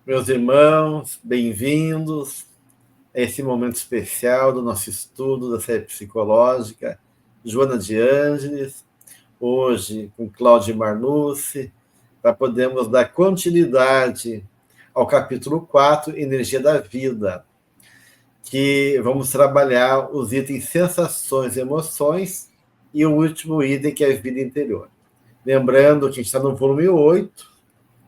Meus irmãos, bem-vindos a esse momento especial do nosso estudo da série psicológica Joana de Ângeles, hoje com Cláudio Marnucci, para podermos dar continuidade ao capítulo 4, Energia da Vida, que vamos trabalhar os itens sensações e emoções e o último item, que é a vida interior. Lembrando que a gente está no volume 8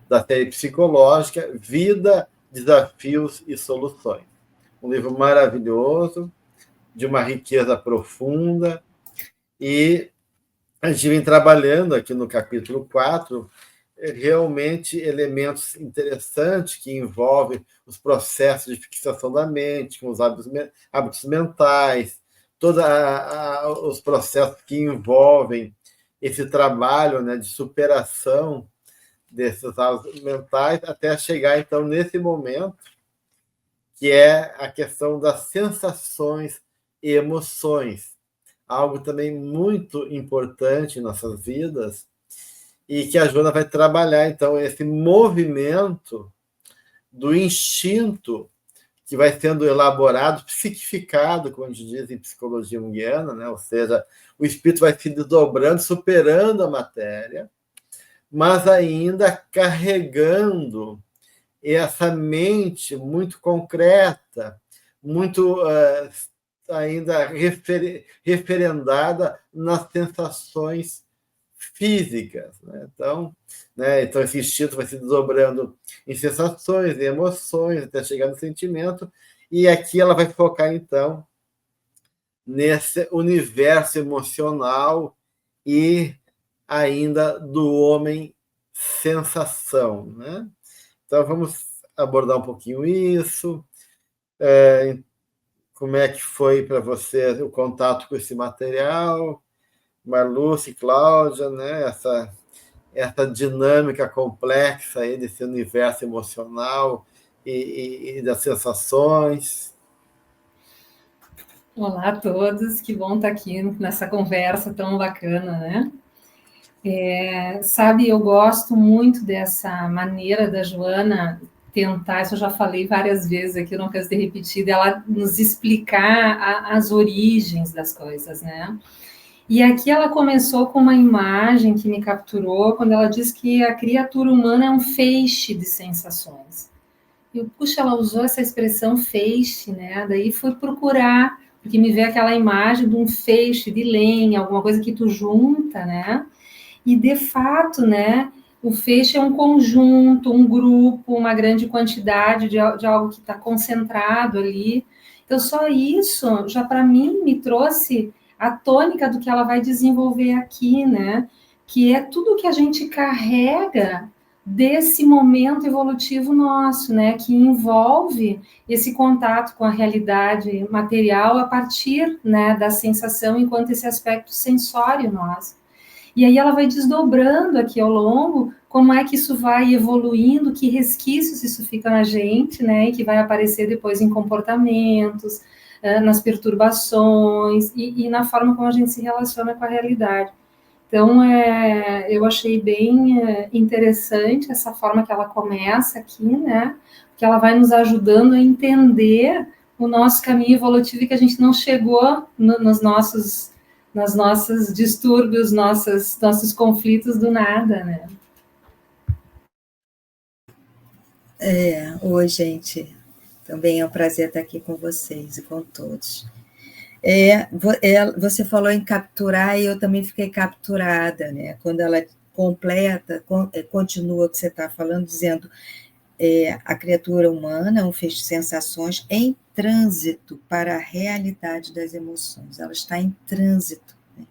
da série psicológica, Vida, Desafios e Soluções. Um livro maravilhoso, de uma riqueza profunda, e a gente vem trabalhando aqui no capítulo 4 realmente elementos interessantes que envolvem os processos de fixação da mente, com os hábitos mentais, todos os processos que envolvem esse trabalho, né, de superação desses hábitos mentais, até chegar, então, nesse momento, que é a questão das sensações e emoções, algo também muito importante em nossas vidas, e que a Joana vai trabalhar, então, esse movimento do instinto que vai sendo elaborado, psiquificado, como a gente diz em psicologia junguiana, né? Ou seja, o espírito vai se desdobrando, superando a matéria, mas ainda carregando essa mente muito concreta, muito ainda referendada nas sensações físicas. Né? Então, esse instinto vai se desdobrando em sensações, em emoções, até chegar no sentimento, e aqui ela vai focar, então, nesse universo emocional e ainda do homem sensação. Né? Então, vamos abordar um pouquinho isso. Como é que foi para você o contato com esse material? Marluce, Cláudia, né? Essa dinâmica complexa aí desse universo emocional e das sensações. Olá a todos, que bom estar aqui nessa conversa tão bacana, né? Sabe, eu gosto muito dessa maneira da Joana tentar, isso eu já falei várias vezes aqui, eu não quero ter repetido, ela nos explicar as origens das coisas, né? E aqui ela começou com uma imagem que me capturou, quando ela diz que a criatura humana é um feixe de sensações. E, puxa, ela usou essa expressão feixe, né? Daí fui procurar, porque me veio aquela imagem de um feixe de lenha, alguma coisa que tu junta, né? E, de fato, né, o feixe é um conjunto, um grupo, uma grande quantidade de algo que está concentrado ali. Então, só isso, já para mim, me trouxe a tônica do que ela vai desenvolver aqui, né? Que é tudo que a gente carrega desse momento evolutivo nosso, né? Que envolve esse contato com a realidade material a partir, né, da sensação enquanto esse aspecto sensório nosso. E aí ela vai desdobrando aqui ao longo como é que isso vai evoluindo, que resquícios isso fica na gente, né? E que vai aparecer depois em comportamentos, nas perturbações e na forma como a gente se relaciona com a realidade. Então, eu achei bem interessante essa forma que ela começa aqui, né? Que ela vai nos ajudando a entender o nosso caminho evolutivo e que a gente não chegou nos nossos distúrbios, nossos conflitos do nada, né? Oi, gente. Também é um prazer estar aqui com vocês e com todos. Você falou em capturar e eu também fiquei capturada, né? Quando ela completa, continua o que você está falando, dizendo a criatura humana é um feixe de sensações em trânsito para a realidade das emoções. Ela está em trânsito. Né?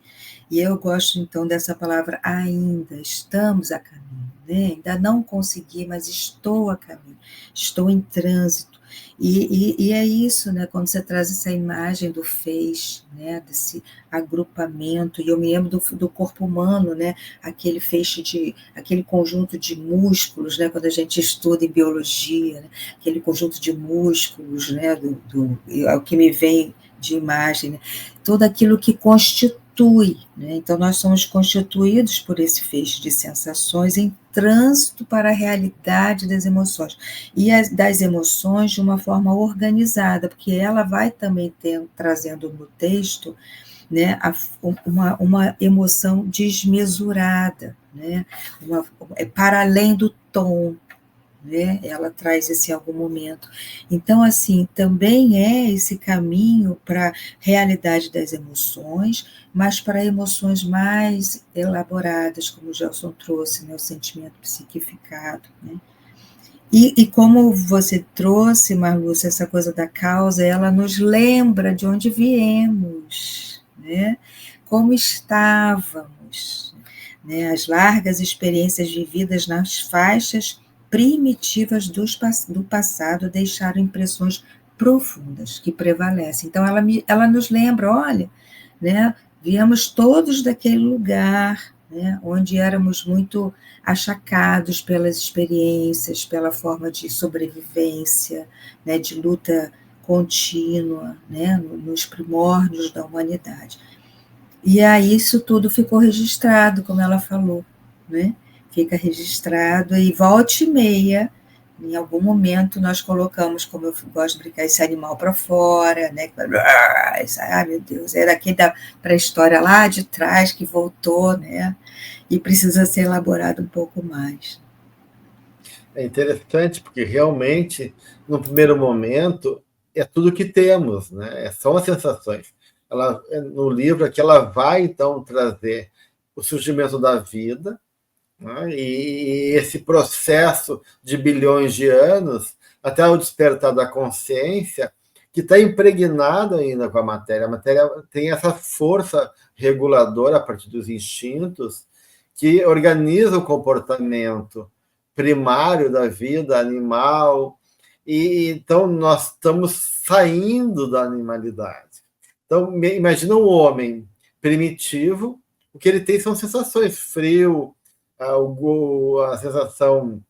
E eu gosto, então, dessa palavra ainda, estamos a caminho. Né? Ainda não consegui, mas estou a caminho, estou em trânsito. E é isso, né? Quando você traz essa imagem do feixe, né? Desse agrupamento, e eu me lembro do corpo humano, né? Aquele feixe aquele conjunto de músculos, né? Quando a gente estuda em biologia, né? Aquele conjunto de músculos, né? É o que me vem de imagem, né? Tudo aquilo que constitui constitui, né? Então, nós somos constituídos por esse feixe de sensações em trânsito para a realidade das emoções, e das emoções de uma forma organizada, porque ela vai também trazendo no texto, né, uma emoção desmesurada, né, para além do tom, né? Ela traz isso em algum momento. Então, assim, também é esse caminho para a realidade das emoções, mas para emoções mais elaboradas, como o Gelson trouxe, né? O sentimento psiquificado, né? E como você trouxe, Marlúcia, essa coisa da causa, ela nos lembra de onde viemos, né? Como estávamos, né? As largas experiências vividas nas faixas primitivas do passado deixaram impressões profundas que prevalecem. Então, ela nos lembra, olha, né? Viemos todos daquele lugar, né? Onde éramos muito achacados pelas experiências, pela forma de sobrevivência, né? De luta contínua, né? Nos primórdios da humanidade. E aí isso tudo ficou registrado, como ela falou, né? Fica registrado e volta e meia, em algum momento nós colocamos, como eu gosto de brincar, esse animal para fora, né? Ai, meu Deus, é daqui da pré-história lá de trás que voltou, né? E precisa ser elaborado um pouco mais. É interessante, porque realmente, no primeiro momento, é tudo que temos, né? São as sensações. No livro aqui, ela vai, então, trazer o surgimento da vida, né? E esse processo de bilhões de anos, até o despertar da consciência, que está impregnado ainda com a matéria. A matéria tem essa força reguladora a partir dos instintos que organiza o comportamento primário da vida animal, e então nós estamos saindo da animalidade. Então, imagina um homem primitivo, o que ele tem são sensações, frio, a sensação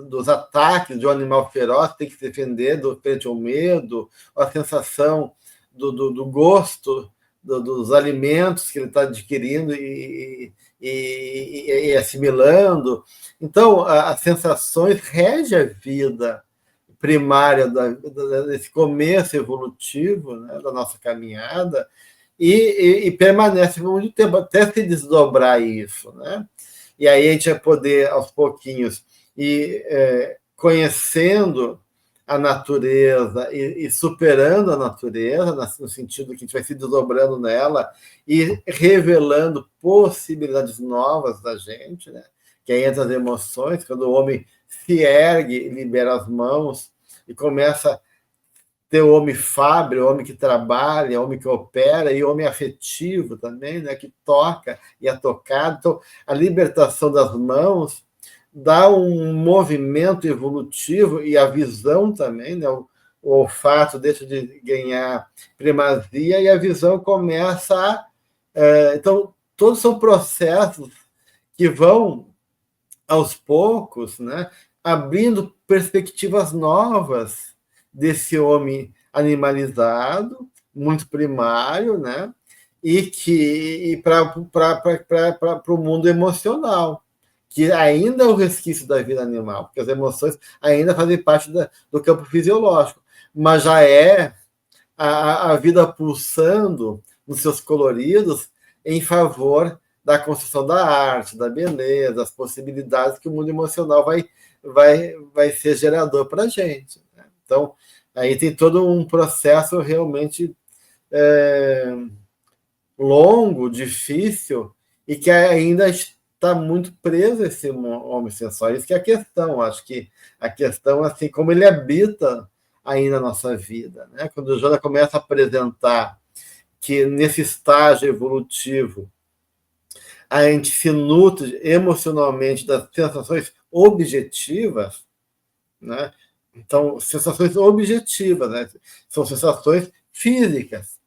dos ataques de um animal feroz, tem que se defender frente ao medo, a sensação do gosto dos alimentos que ele está adquirindo e assimilando. Então, as sensações regem a vida primária desse começo evolutivo, né, da nossa caminhada, e permanece por muito tempo, até se desdobrar isso, né? E aí a gente vai poder, aos pouquinhos, ir conhecendo a natureza e superando a natureza, no sentido que a gente vai se desdobrando nela e revelando possibilidades novas da gente, né? Que aí entra as emoções, quando o homem se ergue, libera as mãos e começa a ter o homem fábio, o homem que trabalha, o homem que opera, e o homem afetivo também, né? Que toca e é tocado. Então, a libertação das mãos dá um movimento evolutivo e a visão também, né? O olfato deixa de ganhar primazia e a visão começa a... Então, todos são processos que vão, aos poucos, né, abrindo perspectivas novas desse homem animalizado, muito primário, né, e para o mundo emocional, que ainda é o resquício da vida animal, porque as emoções ainda fazem parte do campo fisiológico, mas já é a vida pulsando nos seus coloridos em favor da construção da arte, da beleza, das possibilidades que o mundo emocional vai ser gerador para a gente, né? Então, aí tem todo um processo realmente longo, difícil, e que ainda está muito preso esse homem sensual. Isso que é a questão. Acho que a questão, assim, como ele habita aí na nossa vida, né? Quando o Jonas começa a apresentar que nesse estágio evolutivo a gente se nutre emocionalmente das sensações objetivas, né? Então, sensações objetivas, né? São sensações físicas.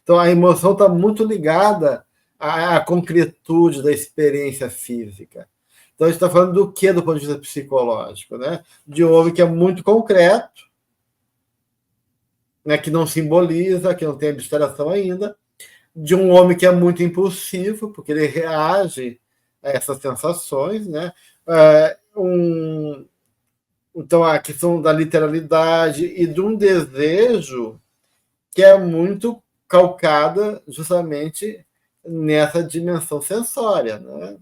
Então, a emoção está muito ligada à concretude da experiência física. Então, a gente está falando do quê do ponto de vista psicológico, né? De um homem que é muito concreto, né? Que não simboliza, que não tem abstração ainda, de um homem que é muito impulsivo, porque ele reage a essas sensações, né? Então, a questão da literalidade e de um desejo que é muito calcada justamente nessa dimensão sensória, né?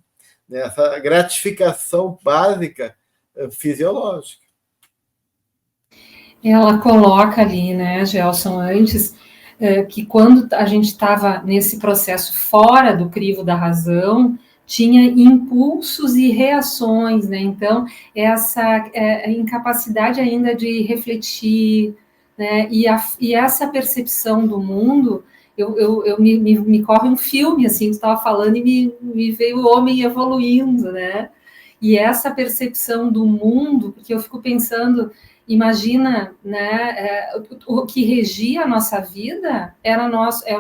Nessa gratificação básica fisiológica. Ela coloca ali, né, Gelson, antes, que quando a gente estava nesse processo fora do crivo da razão, tinha impulsos e reações, né? Então, essa incapacidade ainda de refletir, né? E essa percepção do mundo, me corre um filme, assim, tu estava falando e me veio o homem evoluindo, né? E essa percepção do mundo, porque eu fico pensando, imagina, né, o que regia a nossa vida eram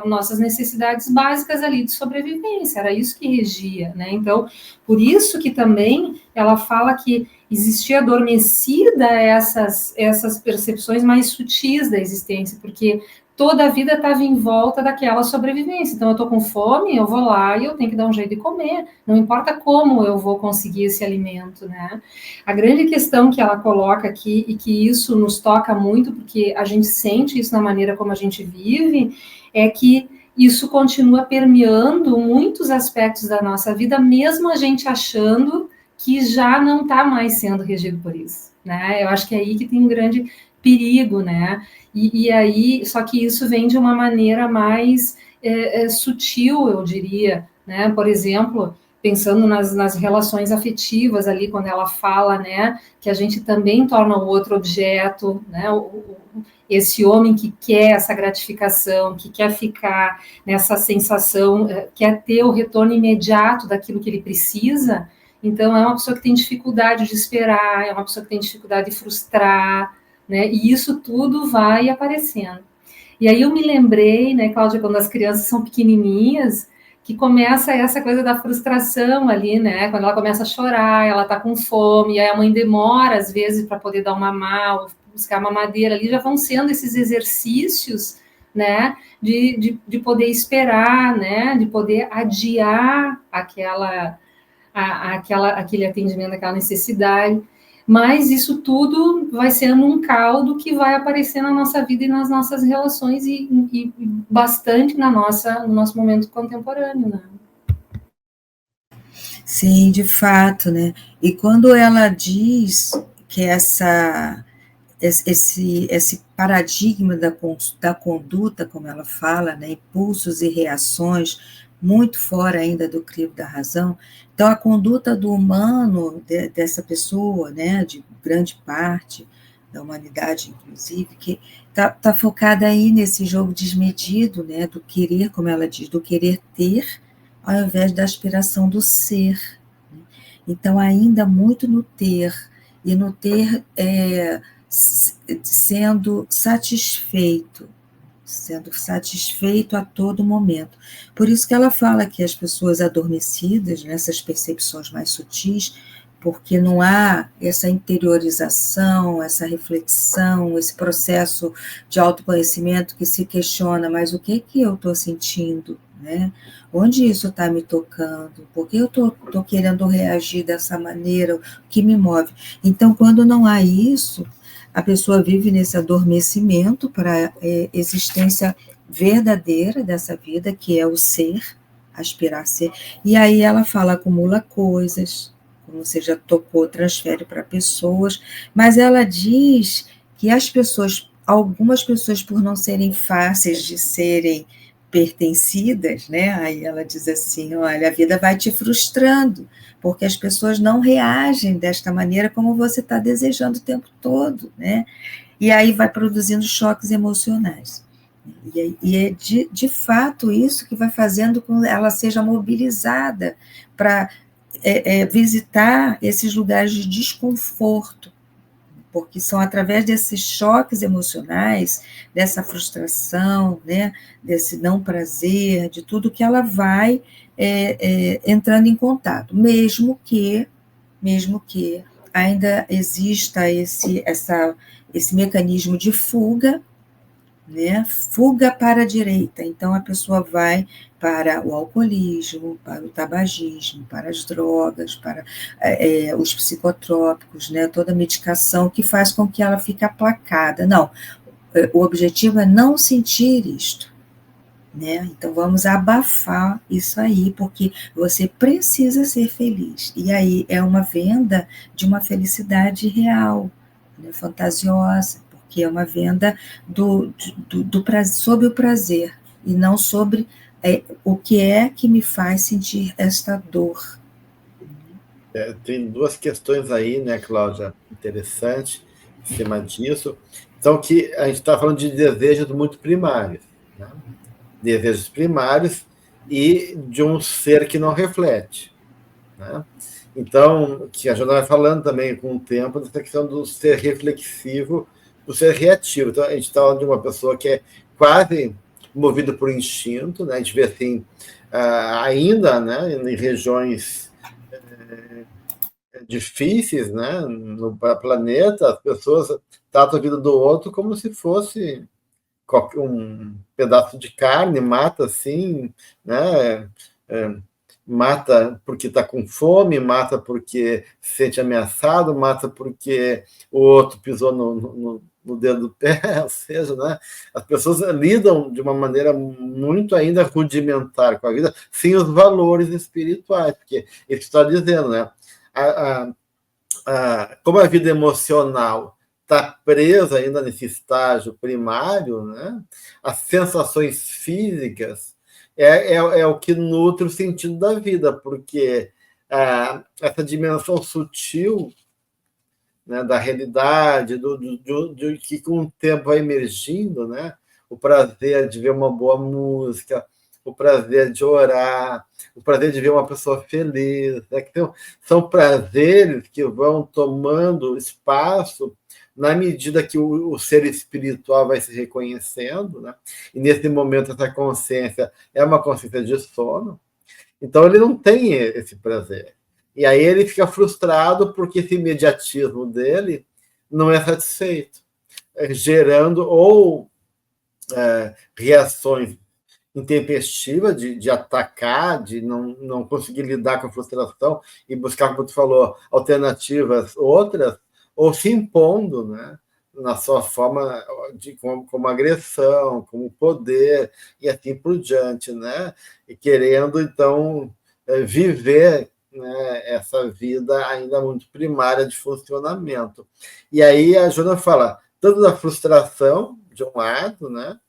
nossas necessidades básicas ali de sobrevivência, era isso que regia, né? Então, por isso que também ela fala que existia adormecida essas percepções mais sutis da existência, porque toda a vida estava em volta daquela sobrevivência. Então, eu estou com fome, eu vou lá e eu tenho que dar um jeito de comer, não importa como eu vou conseguir esse alimento, né? A grande questão que ela coloca aqui, e que isso nos toca muito, porque a gente sente isso na maneira como a gente vive, é que isso continua permeando muitos aspectos da nossa vida, mesmo a gente achando que já não está mais sendo regido por isso, né? Eu acho que é aí que tem um grande perigo, né? E aí, só que isso vem de uma maneira mais sutil, eu diria, né? Por exemplo, pensando nas relações afetivas ali, quando ela fala, né, que a gente também torna o outro objeto, né, esse homem que quer essa gratificação, que quer ficar nessa sensação, quer ter o retorno imediato daquilo que ele precisa, então é uma pessoa que tem dificuldade de esperar, é uma pessoa que tem dificuldade de frustrar, né, e isso tudo vai aparecendo. E aí eu me lembrei, né, Cláudia, quando as crianças são pequenininhas, que começa essa coisa da frustração ali, né? Quando ela começa a chorar, ela tá com fome, e aí a mãe demora, às vezes, para poder dar uma mamar, ou buscar uma mamadeira ali, já vão sendo esses exercícios, né? De poder esperar, né? De poder adiar aquele atendimento, aquela necessidade. Mas isso tudo vai sendo um caldo que vai aparecer na nossa vida e nas nossas relações e bastante no nosso momento contemporâneo, né? Sim, de fato, né? E quando ela diz que esse paradigma da conduta, como ela fala, né, impulsos e reações, muito fora ainda do crivo da razão, então a conduta do humano, dessa pessoa, né, de grande parte da humanidade, inclusive, que tá focada aí nesse jogo desmedido, né, do querer, como ela diz, do querer ter, ao invés da aspiração do ser. Então, ainda muito no ter, e no ter sendo satisfeito a todo momento. Por isso que ela fala que as pessoas adormecidas, nessas percepções mais sutis, porque não há essa interiorização, essa reflexão, esse processo de autoconhecimento que se questiona, mas o que eu estou sentindo, né? Onde isso está me tocando? Por que eu estou querendo reagir dessa maneira? O que me move? Então, quando não há isso, a pessoa vive nesse adormecimento para a existência verdadeira dessa vida, que é o ser, aspirar a ser. E aí ela fala, acumula coisas, como você já tocou, transfere para pessoas, mas ela diz que algumas pessoas, por não serem fáceis de serem pertencidas, né? Aí ela diz assim, olha, a vida vai te frustrando, porque as pessoas não reagem desta maneira como você está desejando o tempo todo, né? E aí vai produzindo choques emocionais. E é de fato isso que vai fazendo com que ela seja mobilizada para visitar esses lugares de desconforto, porque são através desses choques emocionais, dessa frustração, né, desse não prazer, de tudo que ela vai entrando em contato, mesmo que ainda exista esse mecanismo de fuga, né? Fuga para a direita. Então, a pessoa vai para o alcoolismo, para o tabagismo, para as drogas, para os psicotrópicos, né? Toda a medicação que faz com que ela fique aplacada. Não, o objetivo é não sentir isto, né? Então, vamos abafar isso aí, porque você precisa ser feliz. E aí é uma venda de uma felicidade real, né? Fantasiosa, porque é uma venda do prazer, sobre o prazer, e não sobre o que é que me faz sentir esta dor. Tem duas questões aí, né, Cláudia, interessante em cima disso. Então, que a gente está falando de desejos muito primários, né? Desejos primários e de um ser que não reflete, né? Então, que a Joana vai falando também com o tempo, dessa questão do ser reflexivo, do ser reativo. Então, a gente está falando de uma pessoa que é quase movida por instinto, né? A gente vê assim, ainda, né, em regiões difíceis, né, no planeta, as pessoas tratam a vida do outro como se fosse um pedaço de carne, mata assim, né? Mata porque está com fome, mata porque se sente ameaçado, mata porque o outro pisou no dedo do pé, ou seja, né? As pessoas lidam de uma maneira muito ainda rudimentar com a vida, sem os valores espirituais, porque ele está dizendo, né? Como a vida emocional está presa ainda nesse estágio primário, né? As sensações físicas é o que nutre o sentido da vida, porque essa dimensão sutil, né, da realidade, do que com o tempo vai emergindo, né? O prazer de ver uma boa música, o prazer de orar, o prazer de ver uma pessoa feliz, né? Que são prazeres que vão tomando espaço na medida que o ser espiritual vai se reconhecendo, né? E nesse momento essa consciência é uma consciência de sono, então ele não tem esse prazer. E aí ele fica frustrado porque esse imediatismo dele não é satisfeito, gerando ou reações intempestiva de atacar, de não conseguir lidar com a frustração e buscar, como tu falou, alternativas outras, ou se impondo, né, na sua forma como agressão, como poder, e assim por diante, né, e querendo, então, viver, né, essa vida ainda muito primária de funcionamento. E aí a Joana fala tanto da frustração, de um lado, né,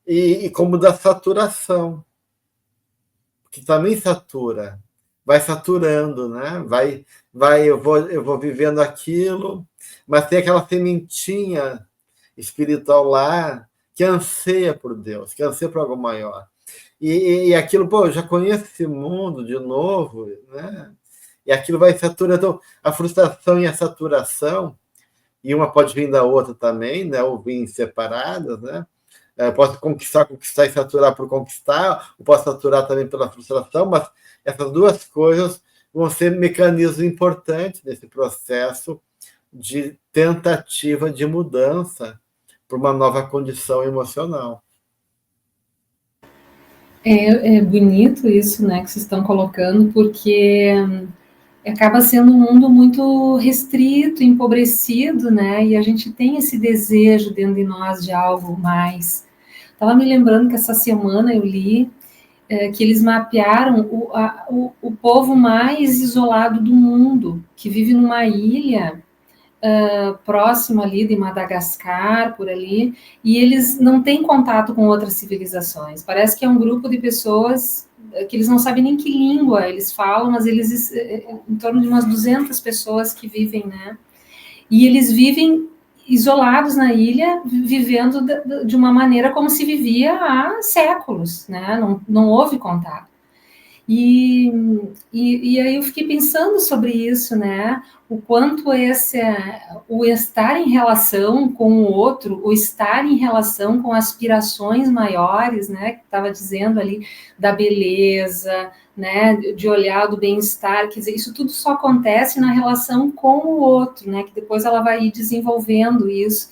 e como da saturação, que também satura, vai saturando, né? Eu vou vivendo aquilo, mas tem aquela sementinha espiritual lá que anseia por Deus, que anseia por algo maior. E aquilo, pô, eu já conheço esse mundo de novo, né? E aquilo vai saturando. Então, a frustração e a saturação, e uma pode vir da outra também, né? Ou vir separadas, né? Posso conquistar e saturar por conquistar, ou posso saturar também pela frustração, mas essas duas coisas vão ser mecanismos importantes nesse processo de tentativa de mudança para uma nova condição emocional. É bonito isso, né, que vocês estão colocando, porque acaba sendo um mundo muito restrito, empobrecido, né, e a gente tem esse desejo dentro de nós de algo mais. Estava me lembrando que essa semana eu li que eles mapearam o povo mais isolado do mundo, que vive numa ilha próximo ali de Madagascar, por ali, e eles não têm contato com outras civilizações. Parece que é um grupo de pessoas que eles não sabem nem que língua eles falam, mas eles, em torno de umas 200 pessoas que vivem, né? E eles vivem isolados na ilha, vivendo de uma maneira como se vivia há séculos, né? Não houve contato. E aí eu fiquei pensando sobre isso, né? O quanto o estar em relação com o outro, o estar em relação com aspirações maiores, né? Que estava dizendo ali da beleza, né? De olhar do bem-estar, quer dizer, isso tudo só acontece na relação com o outro, né? Que depois ela vai ir desenvolvendo isso.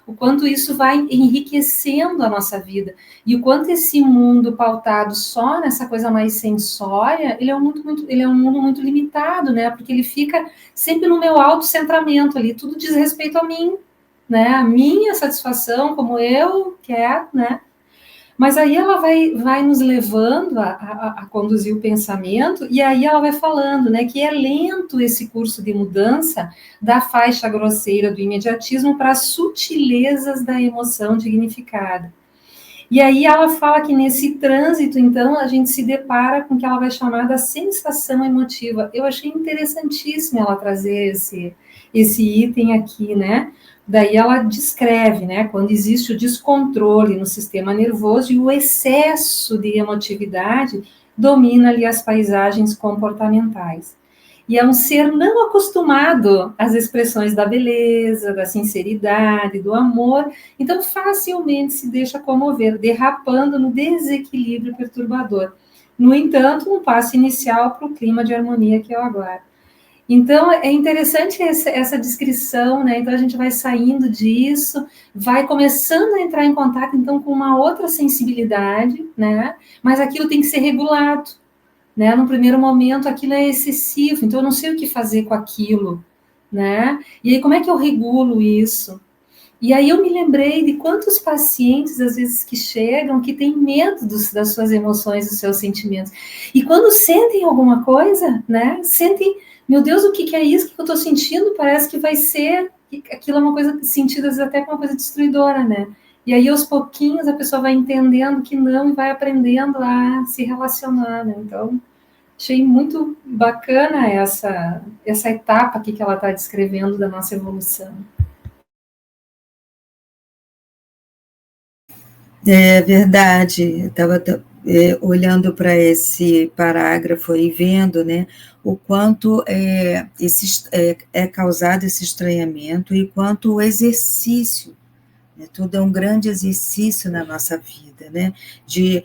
o quanto isso vai enriquecendo a nossa vida, e o quanto esse mundo pautado só nessa coisa mais sensória, ele é um mundo muito limitado, né? Porque ele fica sempre no meu autocentramento ali, tudo diz respeito a mim, né? A minha satisfação, como eu quero, né? Mas aí ela vai nos levando a conduzir o pensamento, e aí ela vai falando, né, que é lento esse curso de mudança da faixa grosseira do imediatismo para as sutilezas da emoção dignificada. E aí ela fala que nesse trânsito, então, a gente se depara com o que ela vai chamar da sensação emotiva. Eu achei interessantíssimo ela trazer esse item aqui, né? Daí ela descreve, né, quando existe o descontrole no sistema nervoso e o excesso de emotividade domina ali as paisagens comportamentais. E é um ser não acostumado às expressões da beleza, da sinceridade, do amor, então facilmente se deixa comover, derrapando no desequilíbrio perturbador. No entanto, um passo inicial para o clima de harmonia que eu aguardo. Então, é interessante essa descrição, né? Então, a gente vai saindo disso, vai começando a entrar em contato, então, com uma outra sensibilidade, né? Mas aquilo tem que ser regulado, né? No primeiro momento, aquilo é excessivo, então eu não sei o que fazer com aquilo, né? E aí, como é que eu regulo isso? E aí eu me lembrei de quantos pacientes, às vezes, que chegam, que têm medo das suas emoções, dos seus sentimentos. E quando sentem alguma coisa, né? Sentem, meu Deus, o que é isso que eu estou sentindo? Parece que vai ser, aquilo é uma coisa sentida até como uma coisa destruidora, né? E aí, aos pouquinhos, a pessoa vai entendendo que não e vai aprendendo a se relacionar, né? Então, achei muito bacana essa etapa aqui que ela está descrevendo da nossa evolução. É verdade, eu estava olhando para esse parágrafo e vendo, né, o quanto é causado esse estranhamento e quanto o exercício, né, tudo é um grande exercício na nossa vida, né, de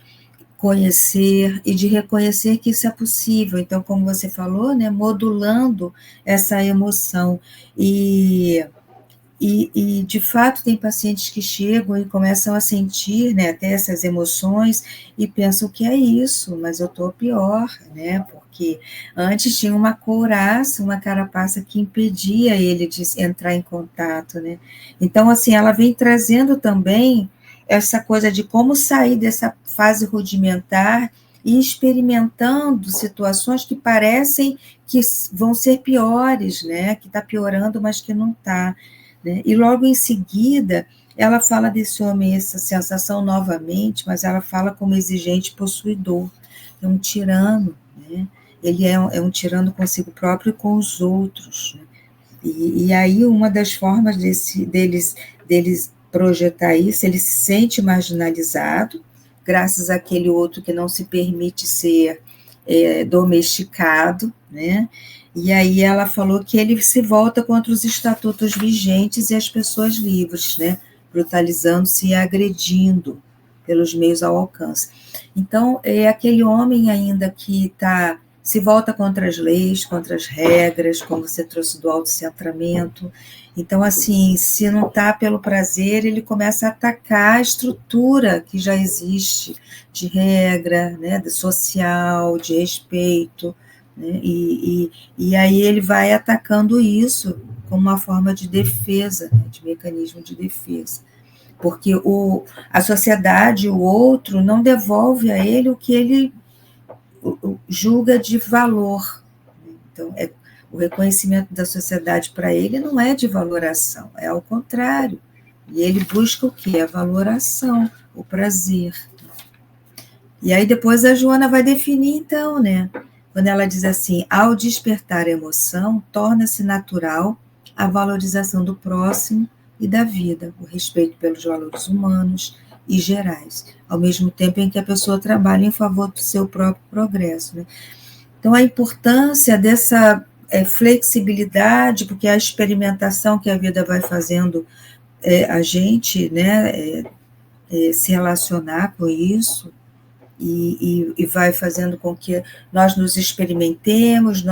conhecer e de reconhecer que isso é possível. Então, como você falou, né, modulando essa emoção e, de fato, tem pacientes que chegam e começam a sentir, né, até essas emoções e pensam que é isso, mas eu estou pior, né, porque antes tinha uma couraça, uma carapaça que impedia ele de entrar em contato, né. Então, assim, ela vem trazendo também essa coisa de como sair dessa fase rudimentar e experimentando situações que parecem que vão ser piores, né, que está piorando, mas que não está. Né? E logo em seguida, ela fala desse homem, essa sensação novamente, mas ela fala como exigente possuidor, é um tirano, né? Ele é um tirano consigo próprio e com os outros. Né? E aí uma das formas deles projetar isso, ele se sente marginalizado, graças àquele outro que não se permite ser domesticado, né? E aí ela falou que ele se volta contra os estatutos vigentes e as pessoas livres, né? Brutalizando-se e agredindo pelos meios ao alcance. Então, é aquele homem ainda que se volta contra as leis, contra as regras, como você trouxe do autocentramento. Então, assim, se não está pelo prazer, ele começa a atacar a estrutura que já existe de regra, né, de social, de respeito, né, e aí ele vai atacando isso como uma forma de defesa, né, de mecanismo de defesa. Porque a sociedade, o outro, não devolve a ele o que ele julga de valor. Então, o reconhecimento da sociedade para ele não é de valoração, é ao contrário. E ele busca o quê? A valoração, o prazer. E aí depois a Joana vai definir, então, né? Quando ela diz assim, ao despertar a emoção, torna-se natural a valorização do próximo e da vida, o respeito pelos valores humanos e gerais, ao mesmo tempo em que a pessoa trabalha em favor do seu próprio progresso. Né? Então, a importância dessa flexibilidade, porque a experimentação que a vida vai fazendo a gente, né, se relacionar com isso, e vai fazendo com que nós nos experimentemos,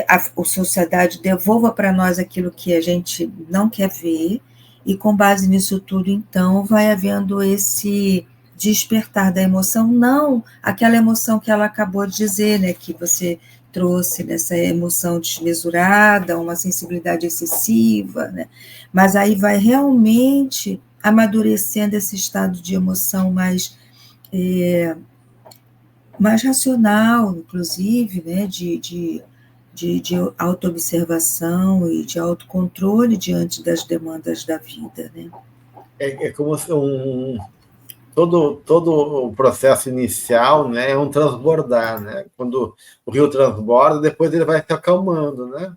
a sociedade devolva para nós aquilo que a gente não quer ver, e com base nisso tudo, então, vai havendo esse despertar da emoção, não aquela emoção que ela acabou de dizer, né, que você trouxe nessa emoção desmesurada, uma sensibilidade excessiva, né, mas aí vai realmente amadurecendo esse estado de emoção mais racional, inclusive, né, de autoobservação e de autocontrole diante das demandas da vida, né? É como se todo o processo inicial, né, é um transbordar, né? Quando o rio transborda, depois ele vai se acalmando, né?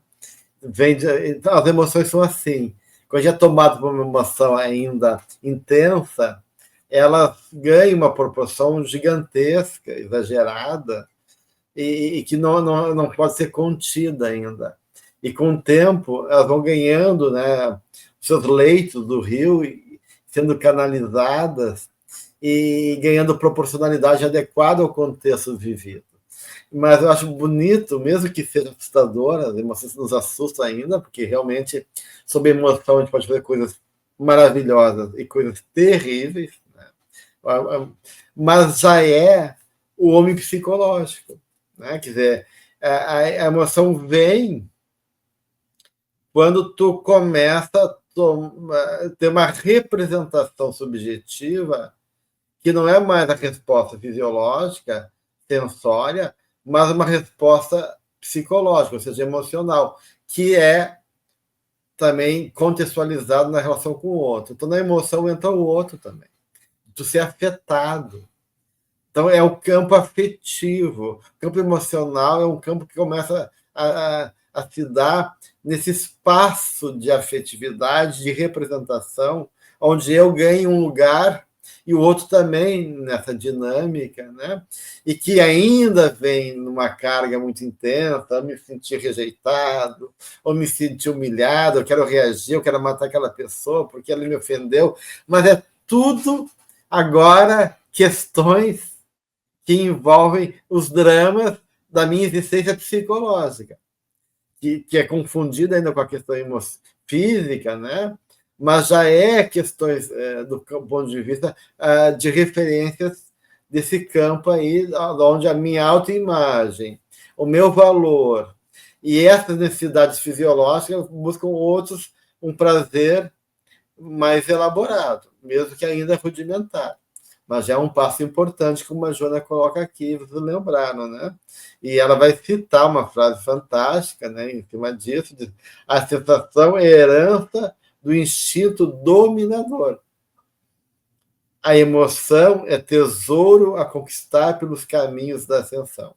Então, as emoções são assim. Quando é tomado por uma emoção ainda intensa, ela ganha uma proporção gigantesca, exagerada, e que não pode ser contida ainda. E com o tempo, elas vão ganhando, né, seus leitos do rio, sendo canalizadas e ganhando proporcionalidade adequada ao contexto vivido. Mas eu acho bonito, mesmo que seja assustador, as emoções nos assustam ainda, porque realmente, sob emoção, a gente pode fazer coisas maravilhosas e coisas terríveis, né? Mas já é o homem psicológico, né? Quer dizer, a emoção vem quando tu começa a ter uma representação subjetiva que não é mais a resposta fisiológica, sensória, mas uma resposta psicológica, ou seja, emocional, que é também contextualizado na relação com o outro. Então, na emoção entra o outro também. Tu ser afetado. Então, é o campo afetivo. O campo emocional é um campo que começa a se dar nesse espaço de afetividade, de representação, onde eu ganho um lugar e o outro também nessa dinâmica, né? E que ainda vem numa carga muito intensa, eu me sentir rejeitado, ou me sentir humilhado, eu quero reagir, eu quero matar aquela pessoa porque ela me ofendeu, mas é tudo agora questões que envolvem os dramas da minha existência psicológica, que é confundida ainda com a questão física, né? Mas já é questões, do ponto de vista de referências desse campo aí, onde a minha autoimagem, o meu valor e essas necessidades fisiológicas buscam outros, um prazer mais elaborado, mesmo que ainda rudimentar. Mas já é um passo importante, como a Joana coloca aqui, vocês lembraram, né? E ela vai citar uma frase fantástica, né, em cima disso, de, a sensação é herança do instinto dominador. A emoção é tesouro a conquistar pelos caminhos da ascensão.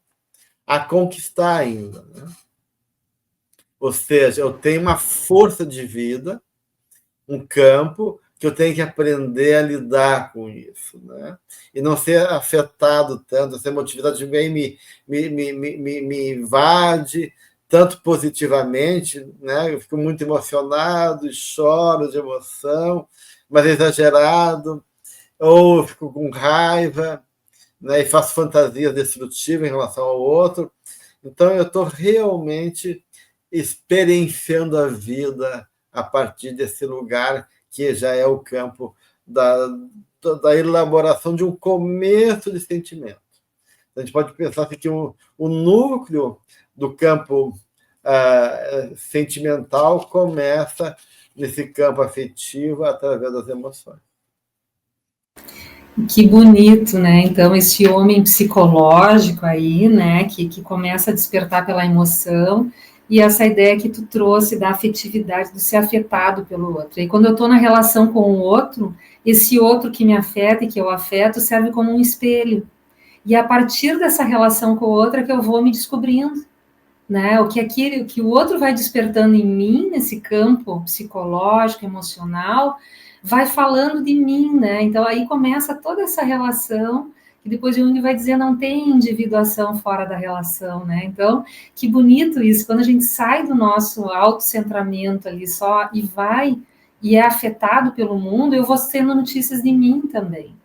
A conquistar ainda, né? Ou seja, eu tenho uma força de vida, um campo que eu tenho que aprender a lidar com isso, né? E não ser afetado tanto, essa emotividade vem me invade tanto positivamente, né? Eu fico muito emocionado, choro de emoção, mas é exagerado, ou eu fico com raiva, né? E faço fantasias destrutivas em relação ao outro. Então, eu estou realmente experienciando a vida a partir desse lugar que já é o campo da elaboração de um começo de sentimento. A gente pode pensar que o núcleo do campo sentimental começa nesse campo afetivo através das emoções. Que bonito, né? Então, esse homem psicológico aí, né, que começa a despertar pela emoção, e essa ideia que tu trouxe da afetividade, do ser afetado pelo outro. E quando eu estou na relação com o outro, esse outro que me afeta e que eu afeto serve como um espelho. E a partir dessa relação com o outro é que eu vou me descobrindo, né? O que o outro vai despertando em mim, nesse campo psicológico, emocional, vai falando de mim, né? Então aí começa toda essa relação, que depois Jung vai dizer não tem individuação fora da relação, né? Então, que bonito isso, quando a gente sai do nosso autocentramento ali só e vai e é afetado pelo mundo, eu vou tendo notícias de mim também.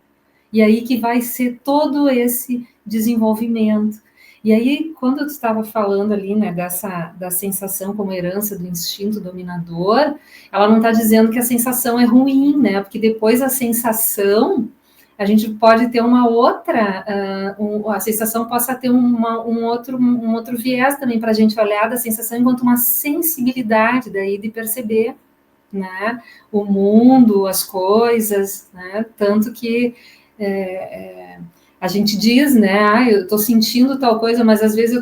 E aí que vai ser todo esse desenvolvimento. E aí, quando tu estava falando ali, né, da sensação como herança do instinto dominador, ela não está dizendo que a sensação é ruim, né? Porque depois a sensação, a gente pode ter uma outra, a sensação possa ter um outro viés também para a gente olhar da sensação enquanto uma sensibilidade daí de perceber, né, o mundo, as coisas, né? Tanto que a gente diz, né, eu estou sentindo tal coisa, mas às vezes eu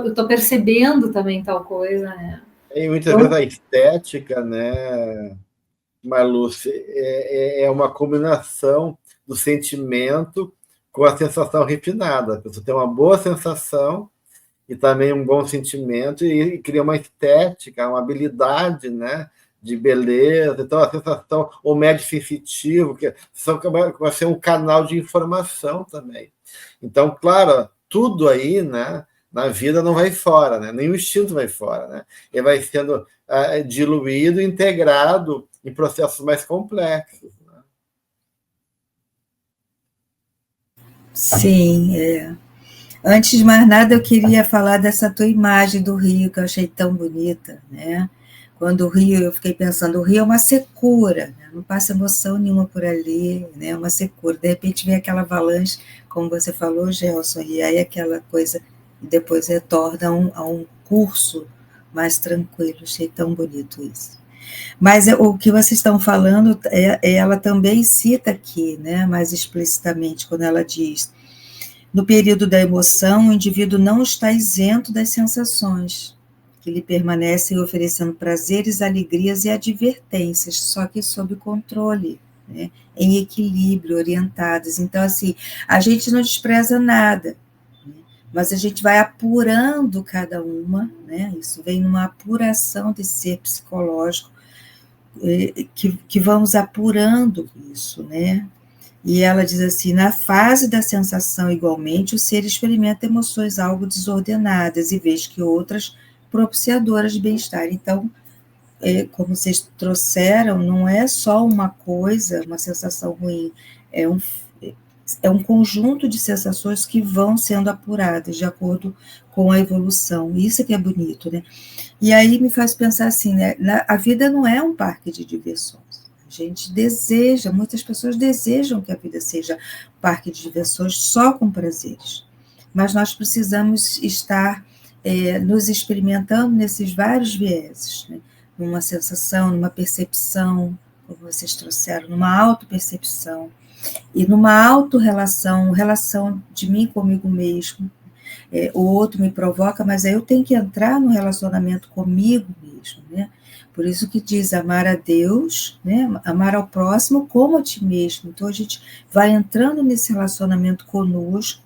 estou percebendo também tal coisa, né? E muitas vezes a estética, né, Marluce, é uma combinação do sentimento com a sensação refinada. A pessoa tem uma boa sensação e também um bom sentimento e cria uma estética, uma habilidade, né, de beleza. Então, a sensação, o médio sensitivo, que vai ser um canal de informação também. Então, claro, tudo aí, né, na vida não vai fora, né? Nem o instinto vai fora, né? Ele vai sendo diluído, integrado em processos mais complexos. Né? Sim, Antes de mais nada, eu queria falar dessa tua imagem do rio, que eu achei tão bonita, né? Quando o rio, eu fiquei pensando, o rio é uma secura, né? Não passa emoção nenhuma por ali, né? É uma secura. De repente vem aquela avalanche, como você falou, Gelson, e aí aquela coisa depois retorna a um curso mais tranquilo. Achei tão bonito isso. Mas o que vocês estão falando, ela também cita aqui, né, mais explicitamente, quando ela diz: no período da emoção, o indivíduo não está isento das sensações, que lhe permanecem oferecendo prazeres, alegrias e advertências, só que sob controle, né, em equilíbrio, orientadas. Então, assim, a gente não despreza nada, né, mas a gente vai apurando cada uma, né, isso vem numa apuração de ser psicológico, que vamos apurando isso, né? E ela diz assim: na fase da sensação, igualmente, o ser experimenta emoções algo desordenadas, e vez que outras propiciadoras de bem-estar. Então, como vocês trouxeram, não é só uma coisa, uma sensação ruim, é um conjunto de sensações que vão sendo apuradas de acordo com a evolução. Isso que é bonito, né? E aí me faz pensar assim, né? A vida não é um parque de diversões. A gente deseja, muitas pessoas desejam que a vida seja um parque de diversões só com prazeres. Mas nós precisamos estar nos experimentando nesses vários vieses, né? Numa sensação, numa percepção, como vocês trouxeram, numa autopercepção, e numa autorrelação, relação de mim comigo mesmo. O outro me provoca, mas aí eu tenho que entrar no relacionamento comigo mesmo, né? Por isso que diz amar a Deus, né? Amar ao próximo como a ti mesmo. Então a gente vai entrando nesse relacionamento conosco,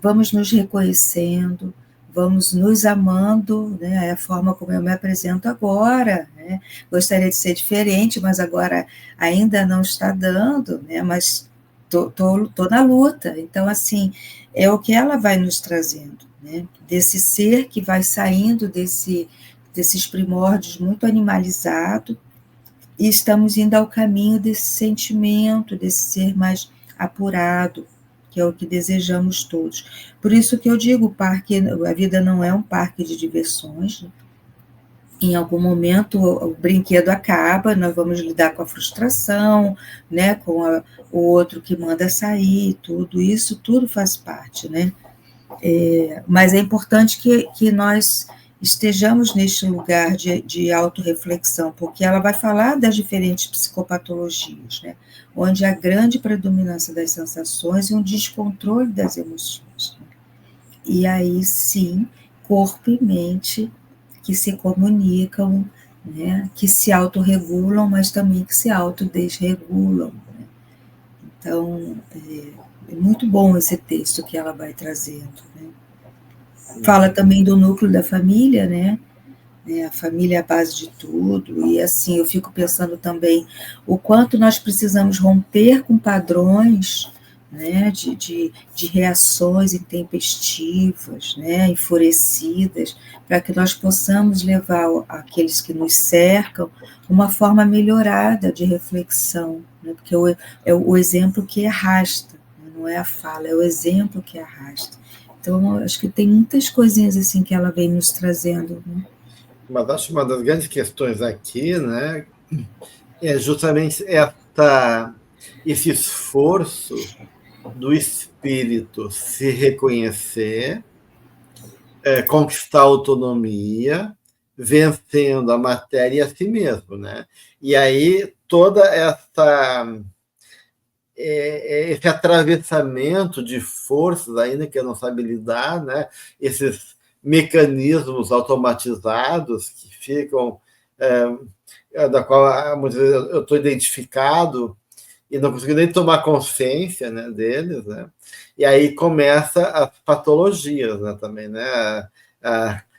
vamos nos reconhecendo, vamos nos amando, né? É a forma como eu me apresento agora, né? Gostaria de ser diferente, mas agora ainda não está dando, né? Mas tô na luta. Então, assim, é o que ela vai nos trazendo, né? Desse ser que vai saindo desses primórdios muito animalizado, e estamos indo ao caminho desse sentimento, desse ser mais apurado, que é o que desejamos todos. Por isso que eu digo, a vida não é um parque de diversões, né? Em algum momento o brinquedo acaba, nós vamos lidar com a frustração, né, com o outro que manda sair, tudo isso, tudo faz parte, né? Mas é importante que nós estejamos neste lugar de autorreflexão, porque ela vai falar das diferentes psicopatologias, né, onde há grande predominância das sensações e um descontrole das emoções. Né? E aí, sim, corpo e mente que se comunicam, né, que se autorregulam, mas também que se autodesregulam. Né? Então, é muito bom esse texto que ela vai trazendo. Né? Fala também do núcleo da família, né? A família é a base de tudo, e assim, eu fico pensando também o quanto nós precisamos romper com padrões, né, de reações intempestivas, né, enfurecidas, para que nós possamos levar aqueles que nos cercam uma forma melhorada de reflexão, né, porque é o exemplo que arrasta, não é a fala, é o exemplo que arrasta. Então, acho que tem muitas coisinhas assim que ela vem nos trazendo, né? Mas acho que uma das grandes questões aqui, né, é justamente esse esforço do espírito se reconhecer, conquistar a autonomia, vencendo a matéria e a si mesmo, né? E aí toda esse atravessamento de forças ainda que eu não sabe lidar, né? Esses mecanismos automatizados que ficam, da qual muitas vezes eu estou identificado e não consigo nem tomar consciência, né, deles, né? E aí começa as patologias, né, também, né?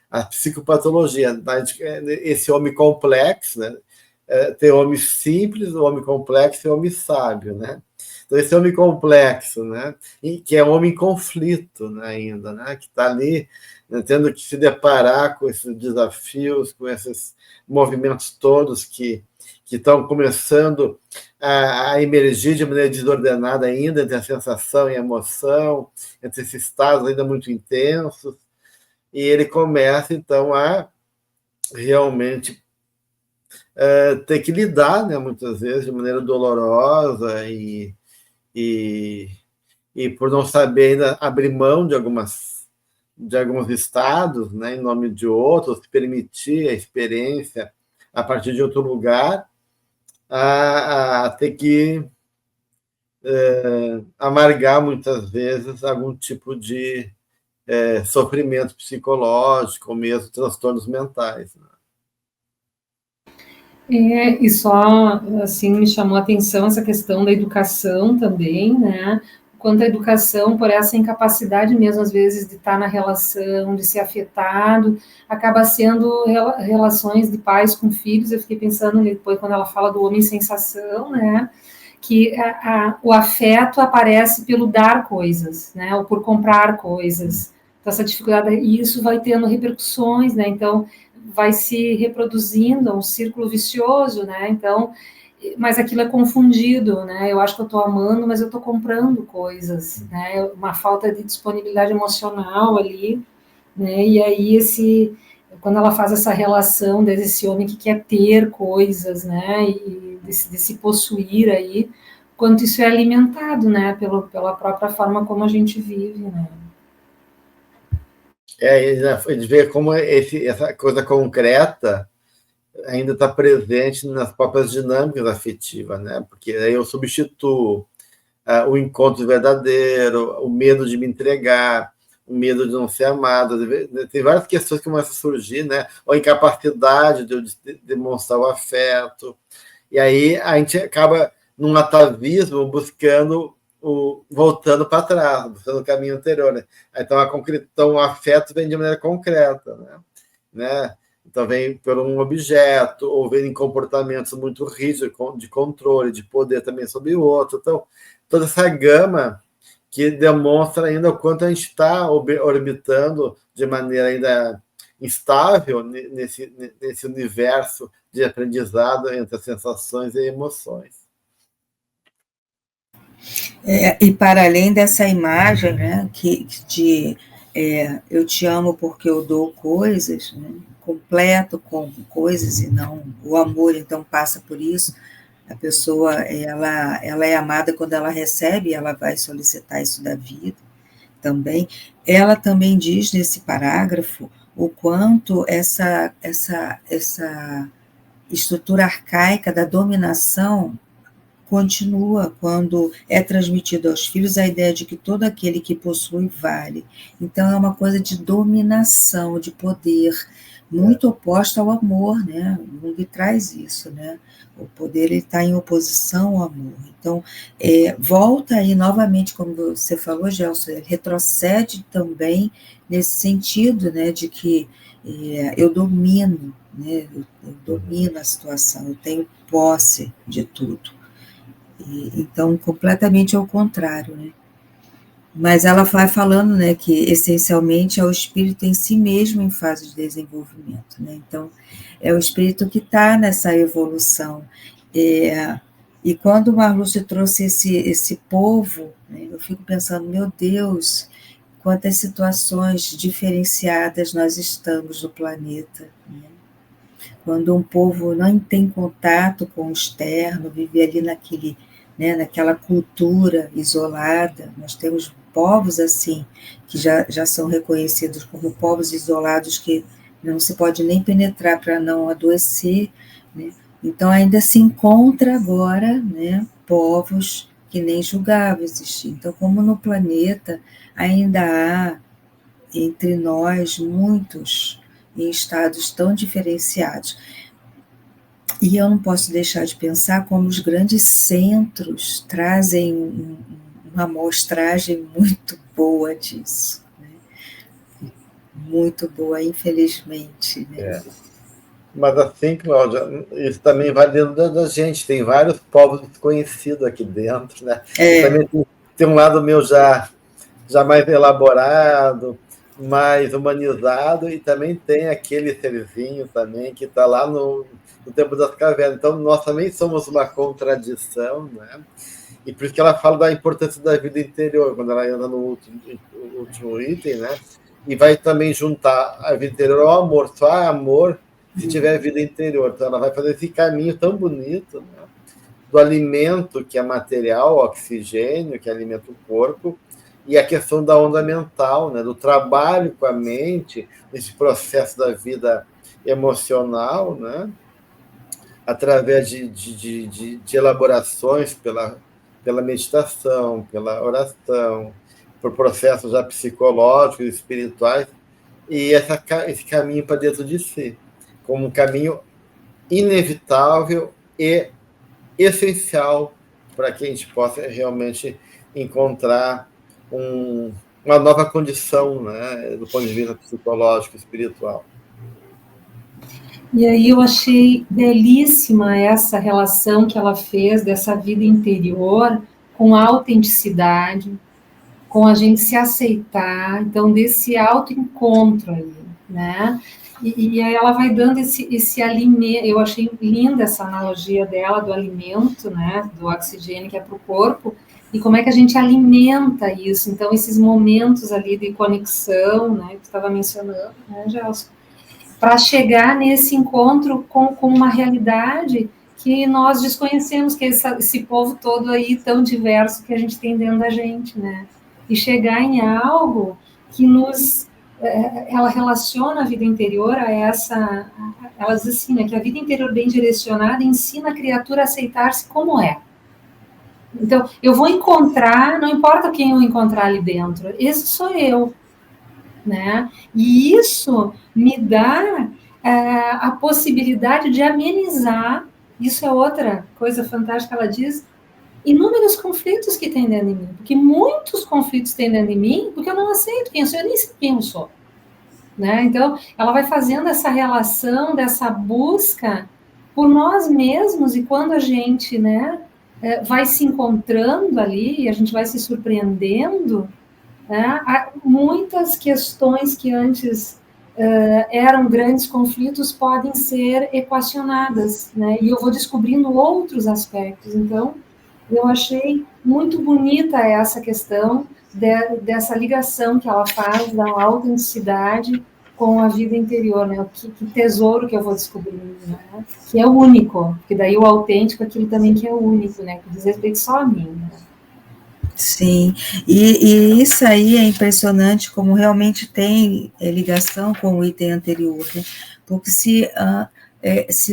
A psicopatologia, esse homem complexo, né? Tem homem simples, o homem complexo e o homem sábio, né? Então, esse homem complexo, né? Que é um homem em conflito, né, ainda, né? Que está ali, né, tendo que se deparar com esses desafios, com esses movimentos todos que estão começando a emergir de maneira desordenada ainda, entre a sensação e a emoção, entre esses estados ainda muito intensos, e ele começa, então, a realmente ter que lidar, né, muitas vezes, de maneira dolorosa e por não saber ainda abrir mão de alguns estados, né, em nome de outros, permitir a experiência a partir de outro lugar, a ter que amargar muitas vezes algum tipo de sofrimento psicológico ou mesmo transtornos mentais, né? E só, assim, me chamou a atenção essa questão da educação também, né? Quanto à educação, por essa incapacidade mesmo, às vezes, de estar na relação, de ser afetado, acaba sendo relações de pais com filhos. Eu fiquei pensando depois, quando ela fala do homem sensação, né? Que o afeto aparece pelo dar coisas, né? Ou por comprar coisas. Então, essa dificuldade, e isso vai tendo repercussões, né? Então, vai se reproduzindo, é um círculo vicioso, né? Então, mas aquilo é confundido, né? Eu acho que eu estou amando, mas eu estou comprando coisas, né? Uma falta de disponibilidade emocional ali, né? E aí quando ela faz essa relação desse homem que quer ter coisas, né? E de se possuir aí, quanto isso é alimentado, né? Pela própria forma como a gente vive, né? Ele vê como essa coisa concreta ainda está presente nas próprias dinâmicas afetivas, né? Porque aí eu substituo o encontro verdadeiro, o medo de me entregar, o medo de não ser amado. Tem várias questões que começam a surgir, né? Ou a incapacidade de demonstrar o afeto. E aí a gente acaba num atavismo buscando voltando para trás, buscando o caminho anterior, né? Então o afeto vem de maneira concreta, né? Então vem por um objeto, ou vem em comportamentos muito rígidos de controle, de poder também sobre o outro. Então, toda essa gama que demonstra ainda o quanto a gente está orbitando de maneira ainda instável nesse universo de aprendizado entre as sensações e emoções. E para além dessa imagem, né, eu te amo porque eu dou coisas, né, completo com coisas e não o amor, então passa por isso. A pessoa ela é amada quando ela recebe, ela vai solicitar isso da vida também. Ela também diz nesse parágrafo o quanto essa estrutura arcaica da dominação continua quando é transmitido aos filhos a ideia de que todo aquele que possui vale. Então, é uma coisa de dominação, de poder, muito oposta ao amor, né? O mundo traz isso, né? O poder está em oposição ao amor. Então, volta aí novamente, como você falou, Gelson, ele retrocede também nesse sentido, né? De que eu domino, né? Eu domino a situação, eu tenho posse de tudo. Então, completamente ao contrário, né? Mas ela vai falando, né, que essencialmente é o espírito em si mesmo em fase de desenvolvimento, né? Então, é o espírito que está nessa evolução. E quando o Marlúcio trouxe esse povo, né, eu fico pensando, meu Deus, quantas situações diferenciadas nós estamos no planeta, né? Quando um povo não tem contato com o externo, vive ali naquela cultura isolada. Nós temos povos assim, que já são reconhecidos como povos isolados, que não se pode nem penetrar para não adoecer, né? Então ainda se encontra agora, né, povos que nem julgavam existir. Então, como no planeta ainda há entre nós muitos em estados tão diferenciados. E eu não posso deixar de pensar como os grandes centros trazem uma amostragem muito boa disso, né? Muito boa, infelizmente, né? Mas assim, Cláudia, isso também vai dentro da gente, tem vários povos desconhecidos aqui dentro, né? E também tem um lado meu já mais elaborado, mais humanizado, e também tem aquele serzinho também que está lá no tempo das cavernas. Então, nós também somos uma contradição, né? E por isso que ela fala da importância da vida interior, quando ela entra no último item, né? E vai também juntar a vida interior ao amor. Só há amor se tiver vida interior. Então, ela vai fazer esse caminho tão bonito, né? Do alimento, que é material, o oxigênio, que alimenta o corpo, e a questão da onda mental, né? Do trabalho com a mente, nesse processo da vida emocional, né? Através de elaborações pela meditação, pela oração, por processos já psicológicos, espirituais, e esse caminho para dentro de si, como um caminho inevitável e essencial para que a gente possa realmente encontrar uma nova condição, né, do ponto de vista psicológico e espiritual. E aí eu achei belíssima essa relação que ela fez dessa vida interior com a autenticidade, com a gente se aceitar, então desse autoencontro aí, né? E aí ela vai dando esse alimento, eu achei linda essa analogia dela do alimento, né, do oxigênio que é para o corpo, e como é que a gente alimenta isso, então esses momentos ali de conexão, né, que tu estava mencionando, né, Gelson, para chegar nesse encontro com uma realidade que nós desconhecemos, que é esse povo todo aí tão diverso que a gente tem dentro da gente, né? E chegar em algo que ela relaciona a vida interior a essa, ela diz assim, né, que a vida interior bem direcionada ensina a criatura a aceitar-se como é. Então, eu vou encontrar, não importa quem eu encontrar ali dentro, esse sou eu, né? E isso me dá a possibilidade de amenizar, isso é outra coisa fantástica, ela diz, inúmeros conflitos que tem dentro de mim, porque muitos conflitos tem dentro de mim, porque eu não aceito quem eu sou, eu nem sei quem eu sou, né? Então, ela vai fazendo essa relação, dessa busca por nós mesmos, e quando a gente, né, vai se encontrando ali, a gente vai se surpreendendo, né? Muitas questões que antes eram grandes conflitos podem ser equacionadas, né? E eu vou descobrindo outros aspectos. Então, eu achei muito bonita essa questão dessa ligação que ela faz da autenticidade com a vida interior, né? Que tesouro que eu vou descobrindo, né? Que é único, porque daí o autêntico é aquilo também que é único, né? Que diz respeito só a mim, né? Sim, e isso aí é impressionante como realmente tem ligação com o item anterior, né? Porque se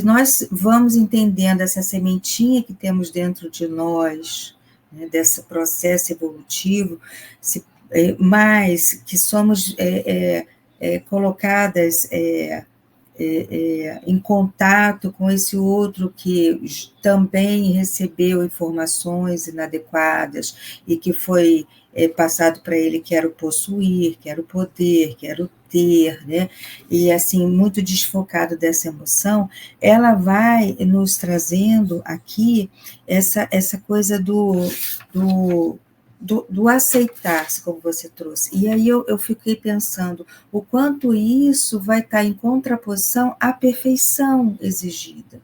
nós vamos entendendo essa sementinha que temos dentro de nós, né, desse processo evolutivo, mais que somos colocadas em contato com esse outro que também recebeu informações inadequadas e que foi passado para ele, quero possuir, quero poder, quero ter, né? E assim, muito desfocado dessa emoção, ela vai nos trazendo aqui essa coisa do aceitar-se, como você trouxe. E aí eu fiquei pensando o quanto isso vai estar em contraposição à perfeição exigida.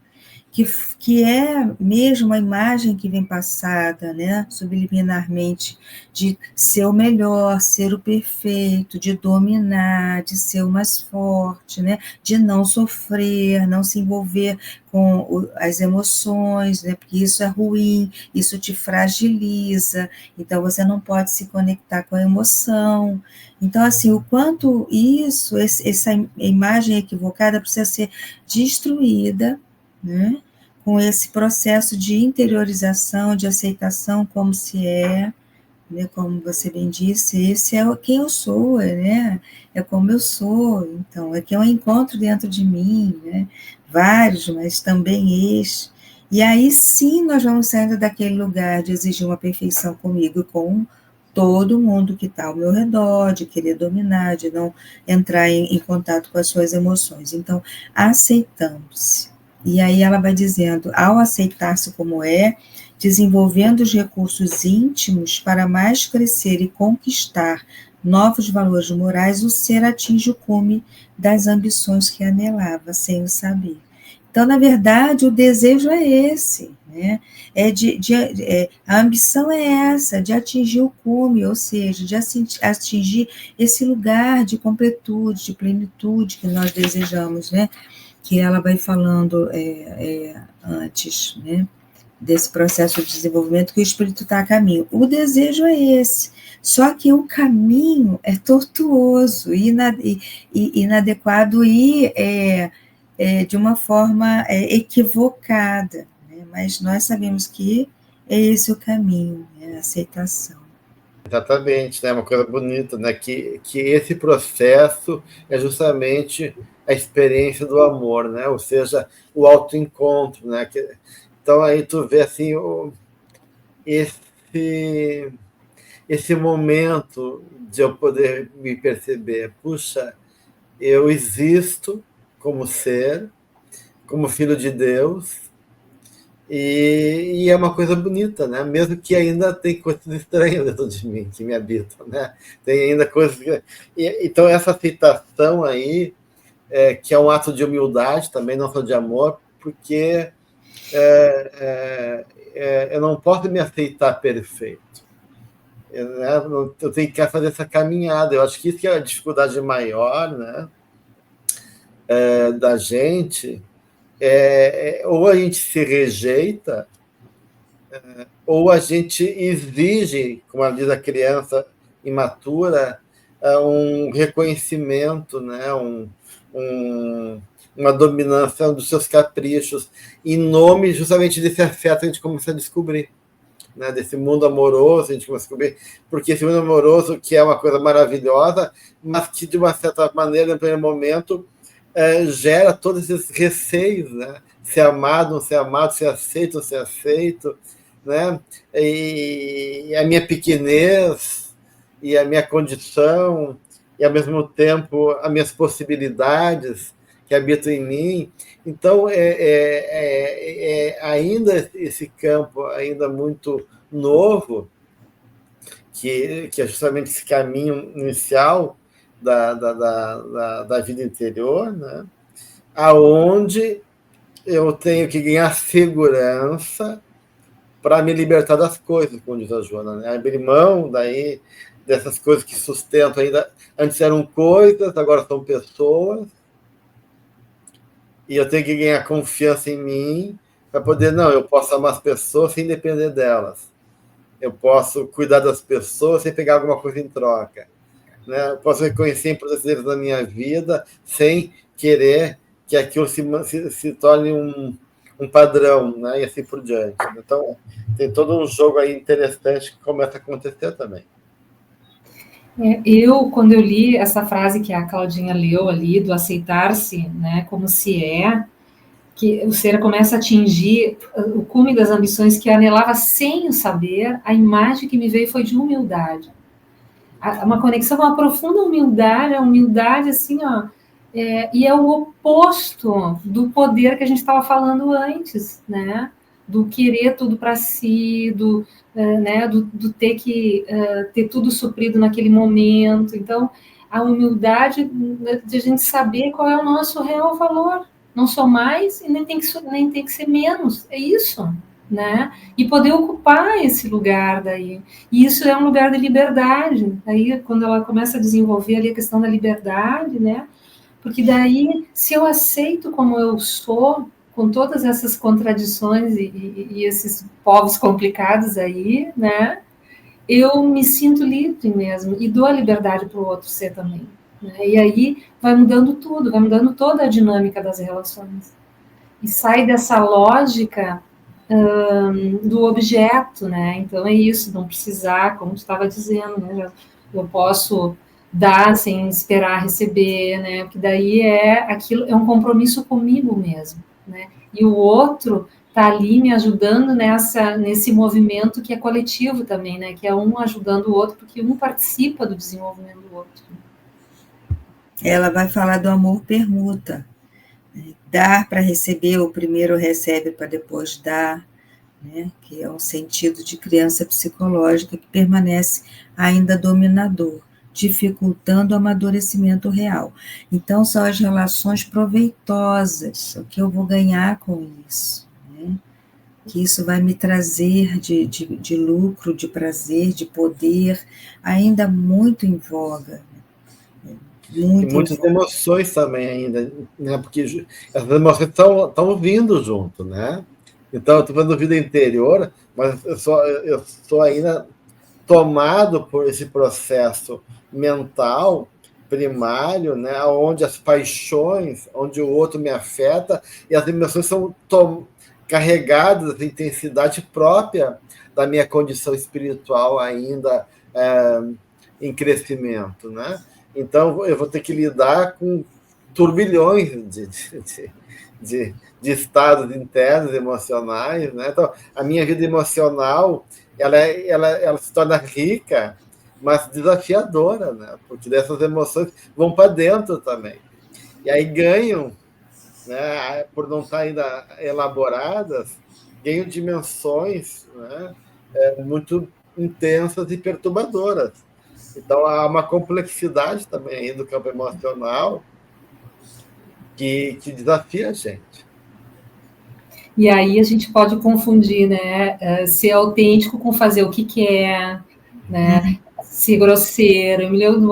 que é mesmo a imagem que vem passada, né, subliminarmente, de ser o melhor, ser o perfeito, de dominar, de ser o mais forte, né, de não sofrer, não se envolver com as emoções, né, porque isso é ruim, isso te fragiliza, então você não pode se conectar com a emoção. Então, assim, o quanto essa imagem equivocada precisa ser destruída, né, com esse processo de interiorização, de aceitação como se é, né, como você bem disse, esse é quem eu sou, né, é como eu sou, então, é que eu encontro dentro de mim, né, vários, mas também este, e aí sim nós vamos saindo daquele lugar de exigir uma perfeição comigo, com todo mundo que está ao meu redor, de querer dominar, de não entrar em contato com as suas emoções, então, aceitando-se. E aí ela vai dizendo, ao aceitar-se como é, desenvolvendo os recursos íntimos para mais crescer e conquistar novos valores morais, o ser atinge o cume das ambições que anelava, sem o saber. Então, na verdade, o desejo é esse, né? A ambição é essa, de atingir o cume, ou seja, de atingir esse lugar de completude, de plenitude que nós desejamos, né? Que ela vai falando antes, né, desse processo de desenvolvimento que o espírito está a caminho. O desejo é esse, só que o caminho é tortuoso, inadequado e de uma forma equivocada, né? Mas nós sabemos que é esse o caminho, é a aceitação. Exatamente, né? Uma coisa bonita, né? Que esse processo é justamente a experiência do amor, né? Ou seja, o autoencontro, né? Então aí tu vê assim esse momento de eu poder me perceber, puxa, eu existo como ser, como filho de Deus, e é uma coisa bonita, né? Mesmo que ainda tem coisas estranhas dentro de mim, que me habitam, né? Tem ainda coisas que... Então, essa aceitação aí, que é um ato de humildade também, não só de amor, porque eu não posso me aceitar perfeito. Eu tenho que fazer essa caminhada. Eu acho que isso que é a dificuldade maior, né? Da gente... ou a gente se rejeita, ou a gente exige, como diz a criança imatura, um reconhecimento, né? Uma dominação dos seus caprichos, em nome justamente desse afeto que a gente começa a descobrir, né? Desse mundo amoroso, a gente começa a descobrir, porque esse mundo amoroso, que é uma coisa maravilhosa, mas que, de uma certa maneira, no primeiro momento, gera todos esses receios, né? Ser amado, não ser amado, ser aceito, não ser aceito, né? E a minha pequenez, e a minha condição, e ao mesmo tempo as minhas possibilidades que habitam em mim. Então, ainda esse campo ainda muito novo, que é justamente esse caminho inicial da vida interior, né? Aonde eu tenho que ganhar segurança para me libertar das coisas, como diz a Joana, né? Abrir mão daí dessas coisas que sustentam ainda. Antes eram coisas, agora são pessoas, e eu tenho que ganhar confiança em mim para poder, não, eu posso amar as pessoas sem depender delas. Eu posso cuidar das pessoas sem pegar alguma coisa em troca. Né? Eu posso reconhecer importantes na minha vida sem querer que aquilo se torne um padrão, né? E assim por diante. Então, tem todo um jogo aí interessante que começa a acontecer também. Quando eu li essa frase que a Claudinha leu ali, do aceitar-se, né, como se é, que o ser começa a atingir o cume das ambições que anelava sem o saber, a imagem que me veio foi de humildade. Uma conexão com uma profunda humildade, a humildade assim, ó, e é o oposto do poder que a gente estava falando antes, né? Do querer tudo para si, do ter que ter tudo suprido naquele momento. Então, a humildade de a gente saber qual é o nosso real valor, Não sou mais e nem tem que ser menos. É isso, né? E poder ocupar esse lugar daí. E isso é um lugar de liberdade. Aí, quando ela começa a desenvolver ali a questão da liberdade, né? Porque daí, se eu aceito como eu sou, com todas essas contradições e esses povos complicados aí, né? Eu me sinto livre mesmo e dou a liberdade para o outro ser também. Né? E aí vai mudando tudo, vai mudando toda a dinâmica das relações. E sai dessa lógica do objeto, né? Então é isso, não precisar, como tu estava dizendo, né? Eu posso dar sem esperar receber, né? Porque daí é um compromisso comigo mesmo, né? E o outro está ali me ajudando nesse movimento que é coletivo também, né? Que é um ajudando o outro, porque um participa do desenvolvimento do outro. Ela vai falar do amor permuta. Dar para receber, o primeiro recebe para depois dar, né? Que é um sentido de criança psicológica que permanece ainda dominador, dificultando o amadurecimento real. Então, são as relações proveitosas, o que eu vou ganhar com isso, né? Que isso vai me trazer de lucro, de prazer, de poder, ainda muito em voga. E muitas emoções também ainda, né? Porque essas emoções estão vindo junto, né? Então, eu estou falando vida interior, mas eu sou ainda tomado por esse processo mental primário, né? Onde as paixões, onde o outro me afeta, e as emoções são carregadas de intensidade própria da minha condição espiritual ainda em crescimento, né? Então, eu vou ter que lidar com turbilhões de estados internos emocionais, né? Então, a minha vida emocional ela se torna rica, mas desafiadora, né? Porque dessas emoções vão para dentro também. E aí ganham, né? Por não estar ainda elaboradas, ganham dimensões, né? Muito intensas e perturbadoras. Então, há uma complexidade também aí do campo emocional que desafia a gente. E aí a gente pode confundir, né, ser autêntico com fazer o que quer, né, ser grosseiro. Eu me lembro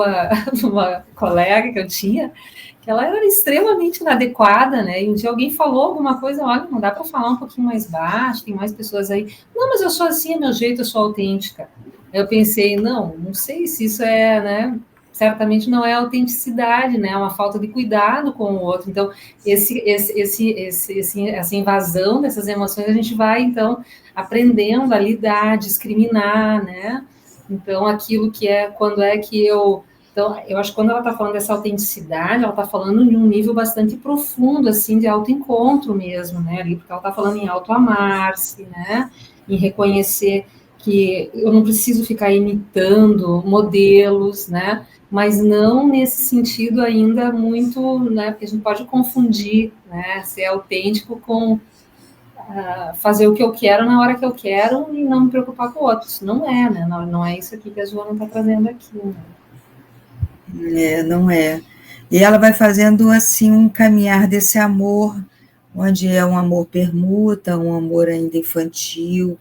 de uma colega que eu tinha, que ela era extremamente inadequada, né, e um dia alguém falou alguma coisa, olha, não dá para falar um pouquinho mais baixo, tem mais pessoas aí. Não, mas eu sou assim, é meu jeito, eu sou autêntica. Eu pensei, não sei se isso é, né, certamente não é autenticidade, né, é uma falta de cuidado com o outro. Então, essa invasão dessas emoções, a gente vai, então, aprendendo a lidar, a discriminar, né? Então, aquilo que é, quando é que eu... Então, eu acho que quando ela está falando dessa autenticidade, ela está falando de um nível bastante profundo, assim, de autoencontro mesmo, né? Ali, porque ela está falando em autoamar-se, né? Em reconhecer que eu não preciso ficar imitando modelos, né? Mas não nesse sentido ainda muito, né? Porque a gente pode confundir, né? Ser autêntico com fazer o que eu quero na hora que eu quero e não me preocupar com outros. Não é, né? Não é isso aqui que a Joana está trazendo aqui, né? Não é. E ela vai fazendo, assim, um caminhar desse amor, onde é um amor permuta, um amor ainda infantil,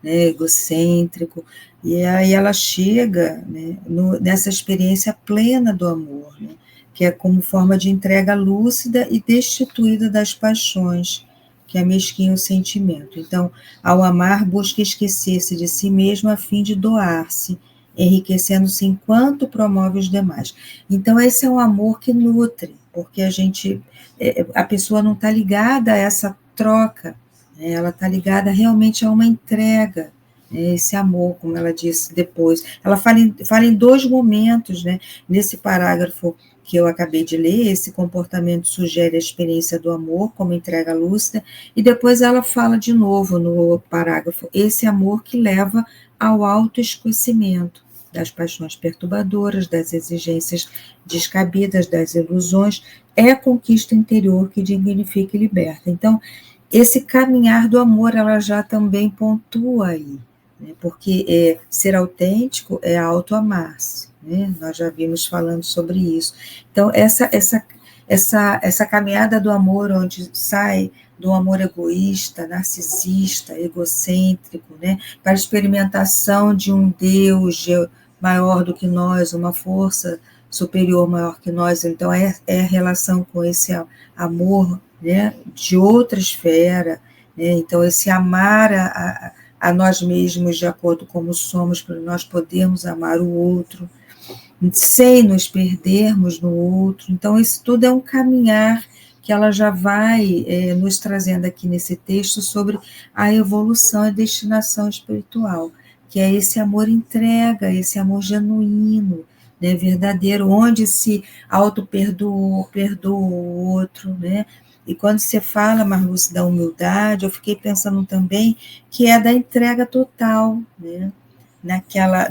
né, egocêntrico, e aí ela chega, né, nessa experiência plena do amor, né, que é como forma de entrega lúcida e destituída das paixões, que é mesquinho o sentimento. Então, ao amar, busca esquecer-se de si mesmo a fim de doar-se, enriquecendo-se enquanto promove os demais. Então, esse é um amor que nutre, porque a pessoa não está ligada a essa troca, né? Ela está ligada realmente a uma entrega, né? Esse amor, como ela disse depois. Ela fala em dois momentos, né? Nesse parágrafo que eu acabei de ler, esse comportamento sugere a experiência do amor como entrega lúcida, e depois ela fala de novo no parágrafo, esse amor que leva ao autoesquecimento das paixões perturbadoras, das exigências descabidas, das ilusões, é a conquista interior que dignifica e liberta. Então, esse caminhar do amor, ela já também pontua aí, né? Porque ser autêntico é autoamar-se, né? Nós já vimos falando sobre isso. Então, essa caminhada do amor, onde sai do amor egoísta, narcisista, egocêntrico, né, para a experimentação de um Deus maior do que nós, uma força superior maior que nós. Então, é a relação com esse amor, né, de outra esfera, né? Então, esse amar a nós mesmos de acordo com como somos, para nós podermos amar o outro, sem nos perdermos no outro. Então, isso tudo é um caminhar que ela já vai nos trazendo aqui nesse texto sobre a evolução e destinação espiritual, que é esse amor entrega, esse amor genuíno, né, verdadeiro, onde se auto-perdoa, perdoa o outro, né? E quando você fala, Marluce, da humildade, eu fiquei pensando também que é da entrega total, né?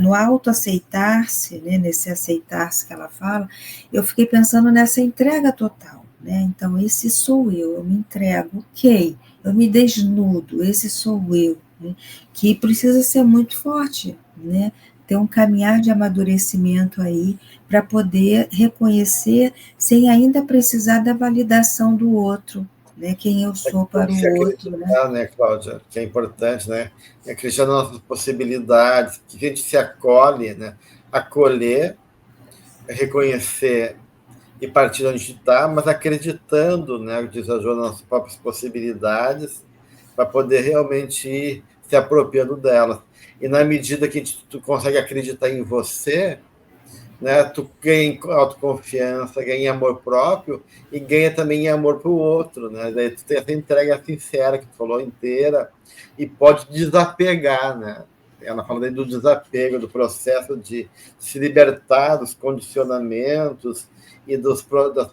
No auto-aceitar-se, né? Nesse aceitar-se que ela fala, eu fiquei pensando nessa entrega total, né? Então, esse sou eu me entrego, ok, eu me desnudo, esse sou eu, né? Que precisa ser muito forte, né? Ter um caminhar de amadurecimento aí, para poder reconhecer sem ainda precisar da validação do outro, né? Quem eu sou para o outro, né, Cláudia, que é importante, né? Acreditar nas nossas possibilidades, que a gente se acolhe, né? Acolher, reconhecer e partir onde a gente está, mas acreditando, né? Diz a Joana, nas nossas próprias possibilidades, para poder realmente ir se apropriando delas. E na medida que tu consegue acreditar em você, né, tu ganha autoconfiança, ganha amor próprio e ganha também amor para o outro, né? Daí tu tem essa entrega sincera que tu falou inteira e pode desapegar, né? Ela fala daí do desapego, do processo de se libertar dos condicionamentos e das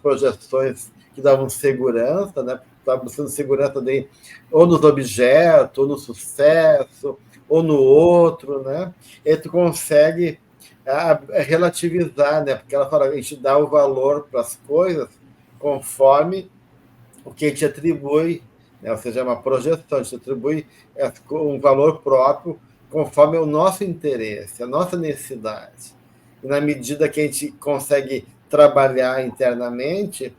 projeções que davam segurança, né? Estava buscando segurança daí, ou nos objetos, ou no sucesso, ou no outro, né? E aí tu consegue relativizar, né? Porque ela fala, a gente dá o valor para as coisas conforme o que a gente atribui, né? Ou seja, é uma projeção, a gente atribui um valor próprio conforme o nosso interesse, a nossa necessidade. E na medida que a gente consegue trabalhar internamente,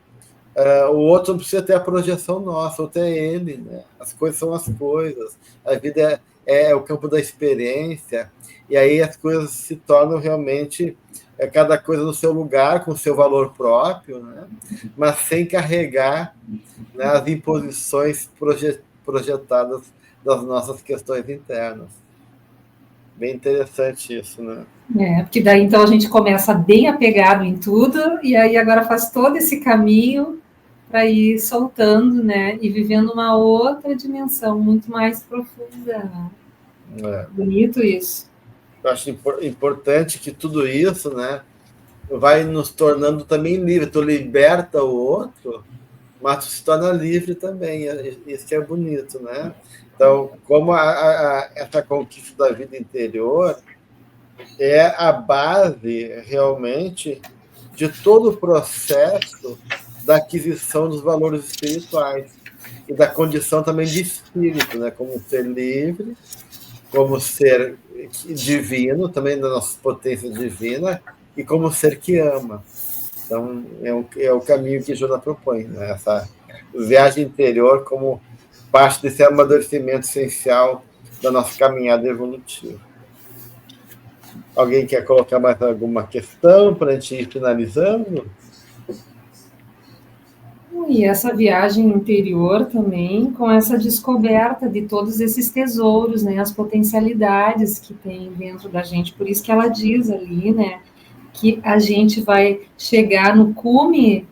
o outro não precisa ter a projeção nossa, o outro é ele, né? As coisas são as coisas, a vida é o campo da experiência, e aí as coisas se tornam realmente cada coisa no seu lugar, com o seu valor próprio, né? Mas sem carregar, né, as imposições projetadas das nossas questões internas. Bem interessante isso, né? Porque daí então a gente começa bem apegado em tudo, e aí agora faz todo esse caminho para ir soltando, né? E vivendo uma outra dimensão muito mais profunda. Bonito isso. Eu acho importante que tudo isso, né, vai nos tornando também livre. Tu liberta o outro, mas tu se torna livre também. Isso que é bonito, né? Então, como essa conquista da vida interior é a base, realmente, de todo o processo da aquisição dos valores espirituais e da condição também de espírito, né? Como ser livre, como ser divino, também da nossa potência divina, e como ser que ama. Então, é o caminho que Joana propõe, né? Essa viagem interior como parte desse amadurecimento essencial da nossa caminhada evolutiva. Alguém quer colocar mais alguma questão para a gente ir finalizando? E essa viagem interior também, com essa descoberta de todos esses tesouros, né, as potencialidades que tem dentro da gente. Por isso que ela diz ali, né, que a gente vai chegar no cume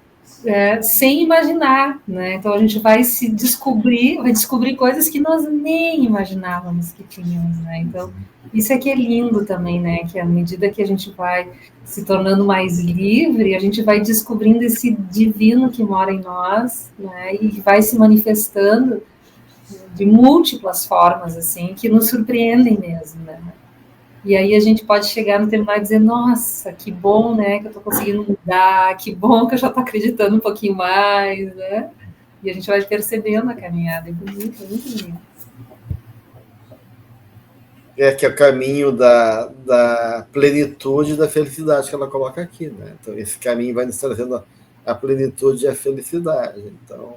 sem imaginar, né? Então a gente vai vai descobrir coisas que nós nem imaginávamos que tínhamos, né? Então isso é que é lindo também, né? Que à medida que a gente vai se tornando mais livre, a gente vai descobrindo esse divino que mora em nós, né? E vai se manifestando de múltiplas formas, assim, que nos surpreendem mesmo, né? E aí a gente pode chegar no terminar e dizer, nossa, que bom, né, que eu estou conseguindo mudar, que bom que eu já estou acreditando um pouquinho mais, né? E a gente vai percebendo a caminhada, é bonito, muito lindo. Que é o caminho da plenitude e da felicidade que ela coloca aqui, né? Então, esse caminho vai nos trazendo a plenitude e a felicidade. Então,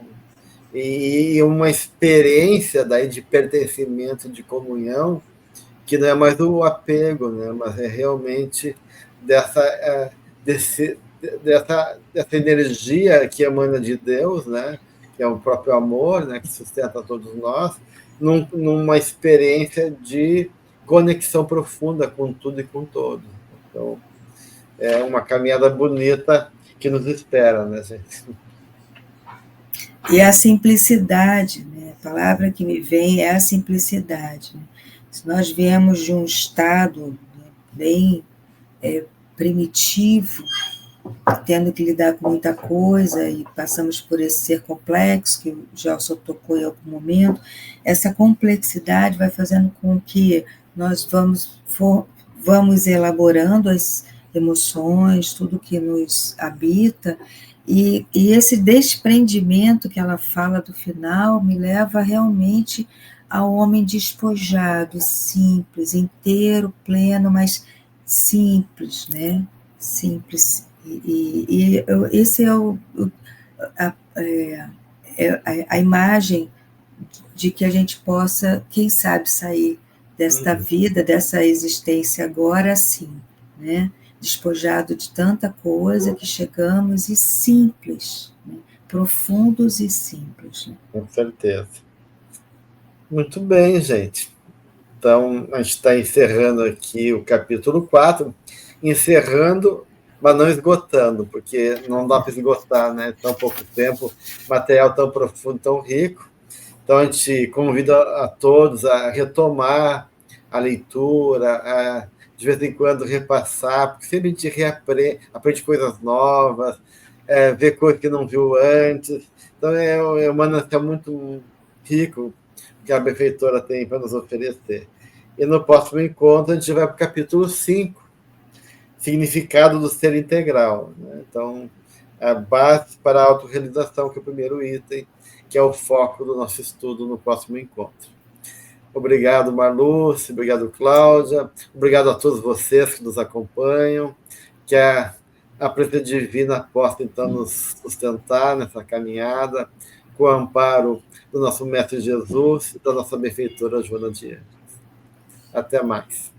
e uma experiência daí de pertencimento, de comunhão, que não é mais o apego, né? Mas é realmente dessa, dessa energia que emana de Deus, né? Que é o próprio amor, né? Que sustenta todos nós, numa experiência de conexão profunda com tudo e com todos. Então, é uma caminhada bonita que nos espera, né, gente? E a simplicidade, né? A palavra que me vem é a simplicidade. Né? Se nós viemos de um estado, né, bem primitivo, tendo que lidar com muita coisa, e passamos por esse ser complexo, que o Gelson tocou em algum momento, essa complexidade vai fazendo com que nós vamos elaborando as emoções, tudo que nos habita, e esse desprendimento que ela fala do final me leva realmente ao homem despojado, simples, inteiro, pleno, mas simples, né? Simples. Esse é a imagem de que a gente possa, quem sabe, sair desta vida, dessa existência agora assim, né? Despojado de tanta coisa que chegamos e simples, né? Profundos e simples. Né? Com certeza. Muito bem, gente. Então, a gente está encerrando aqui o capítulo 4, encerrando, mas não esgotando, porque não dá para esgotar, né? Tão pouco tempo, material tão profundo, tão rico. Então, a gente convida a todos a retomar a leitura, a, de vez em quando, repassar, porque sempre a gente aprende coisas novas, vê coisas que não viu antes. Então, é um manancial muito rico que a benfeitora tem para nos oferecer. E no próximo encontro, a gente vai para o capítulo 5, significado do ser integral. Né? Então, a base para a autorrealização, que é o primeiro item, que é o foco do nosso estudo no próximo encontro. Obrigado, Marluce, obrigado, Cláudia, obrigado a todos vocês que nos acompanham, que a presença divina possa, então, nos sustentar nessa caminhada, com o amparo do nosso Mestre Jesus e da nossa benfeitora Joana de Ângeles. Até mais.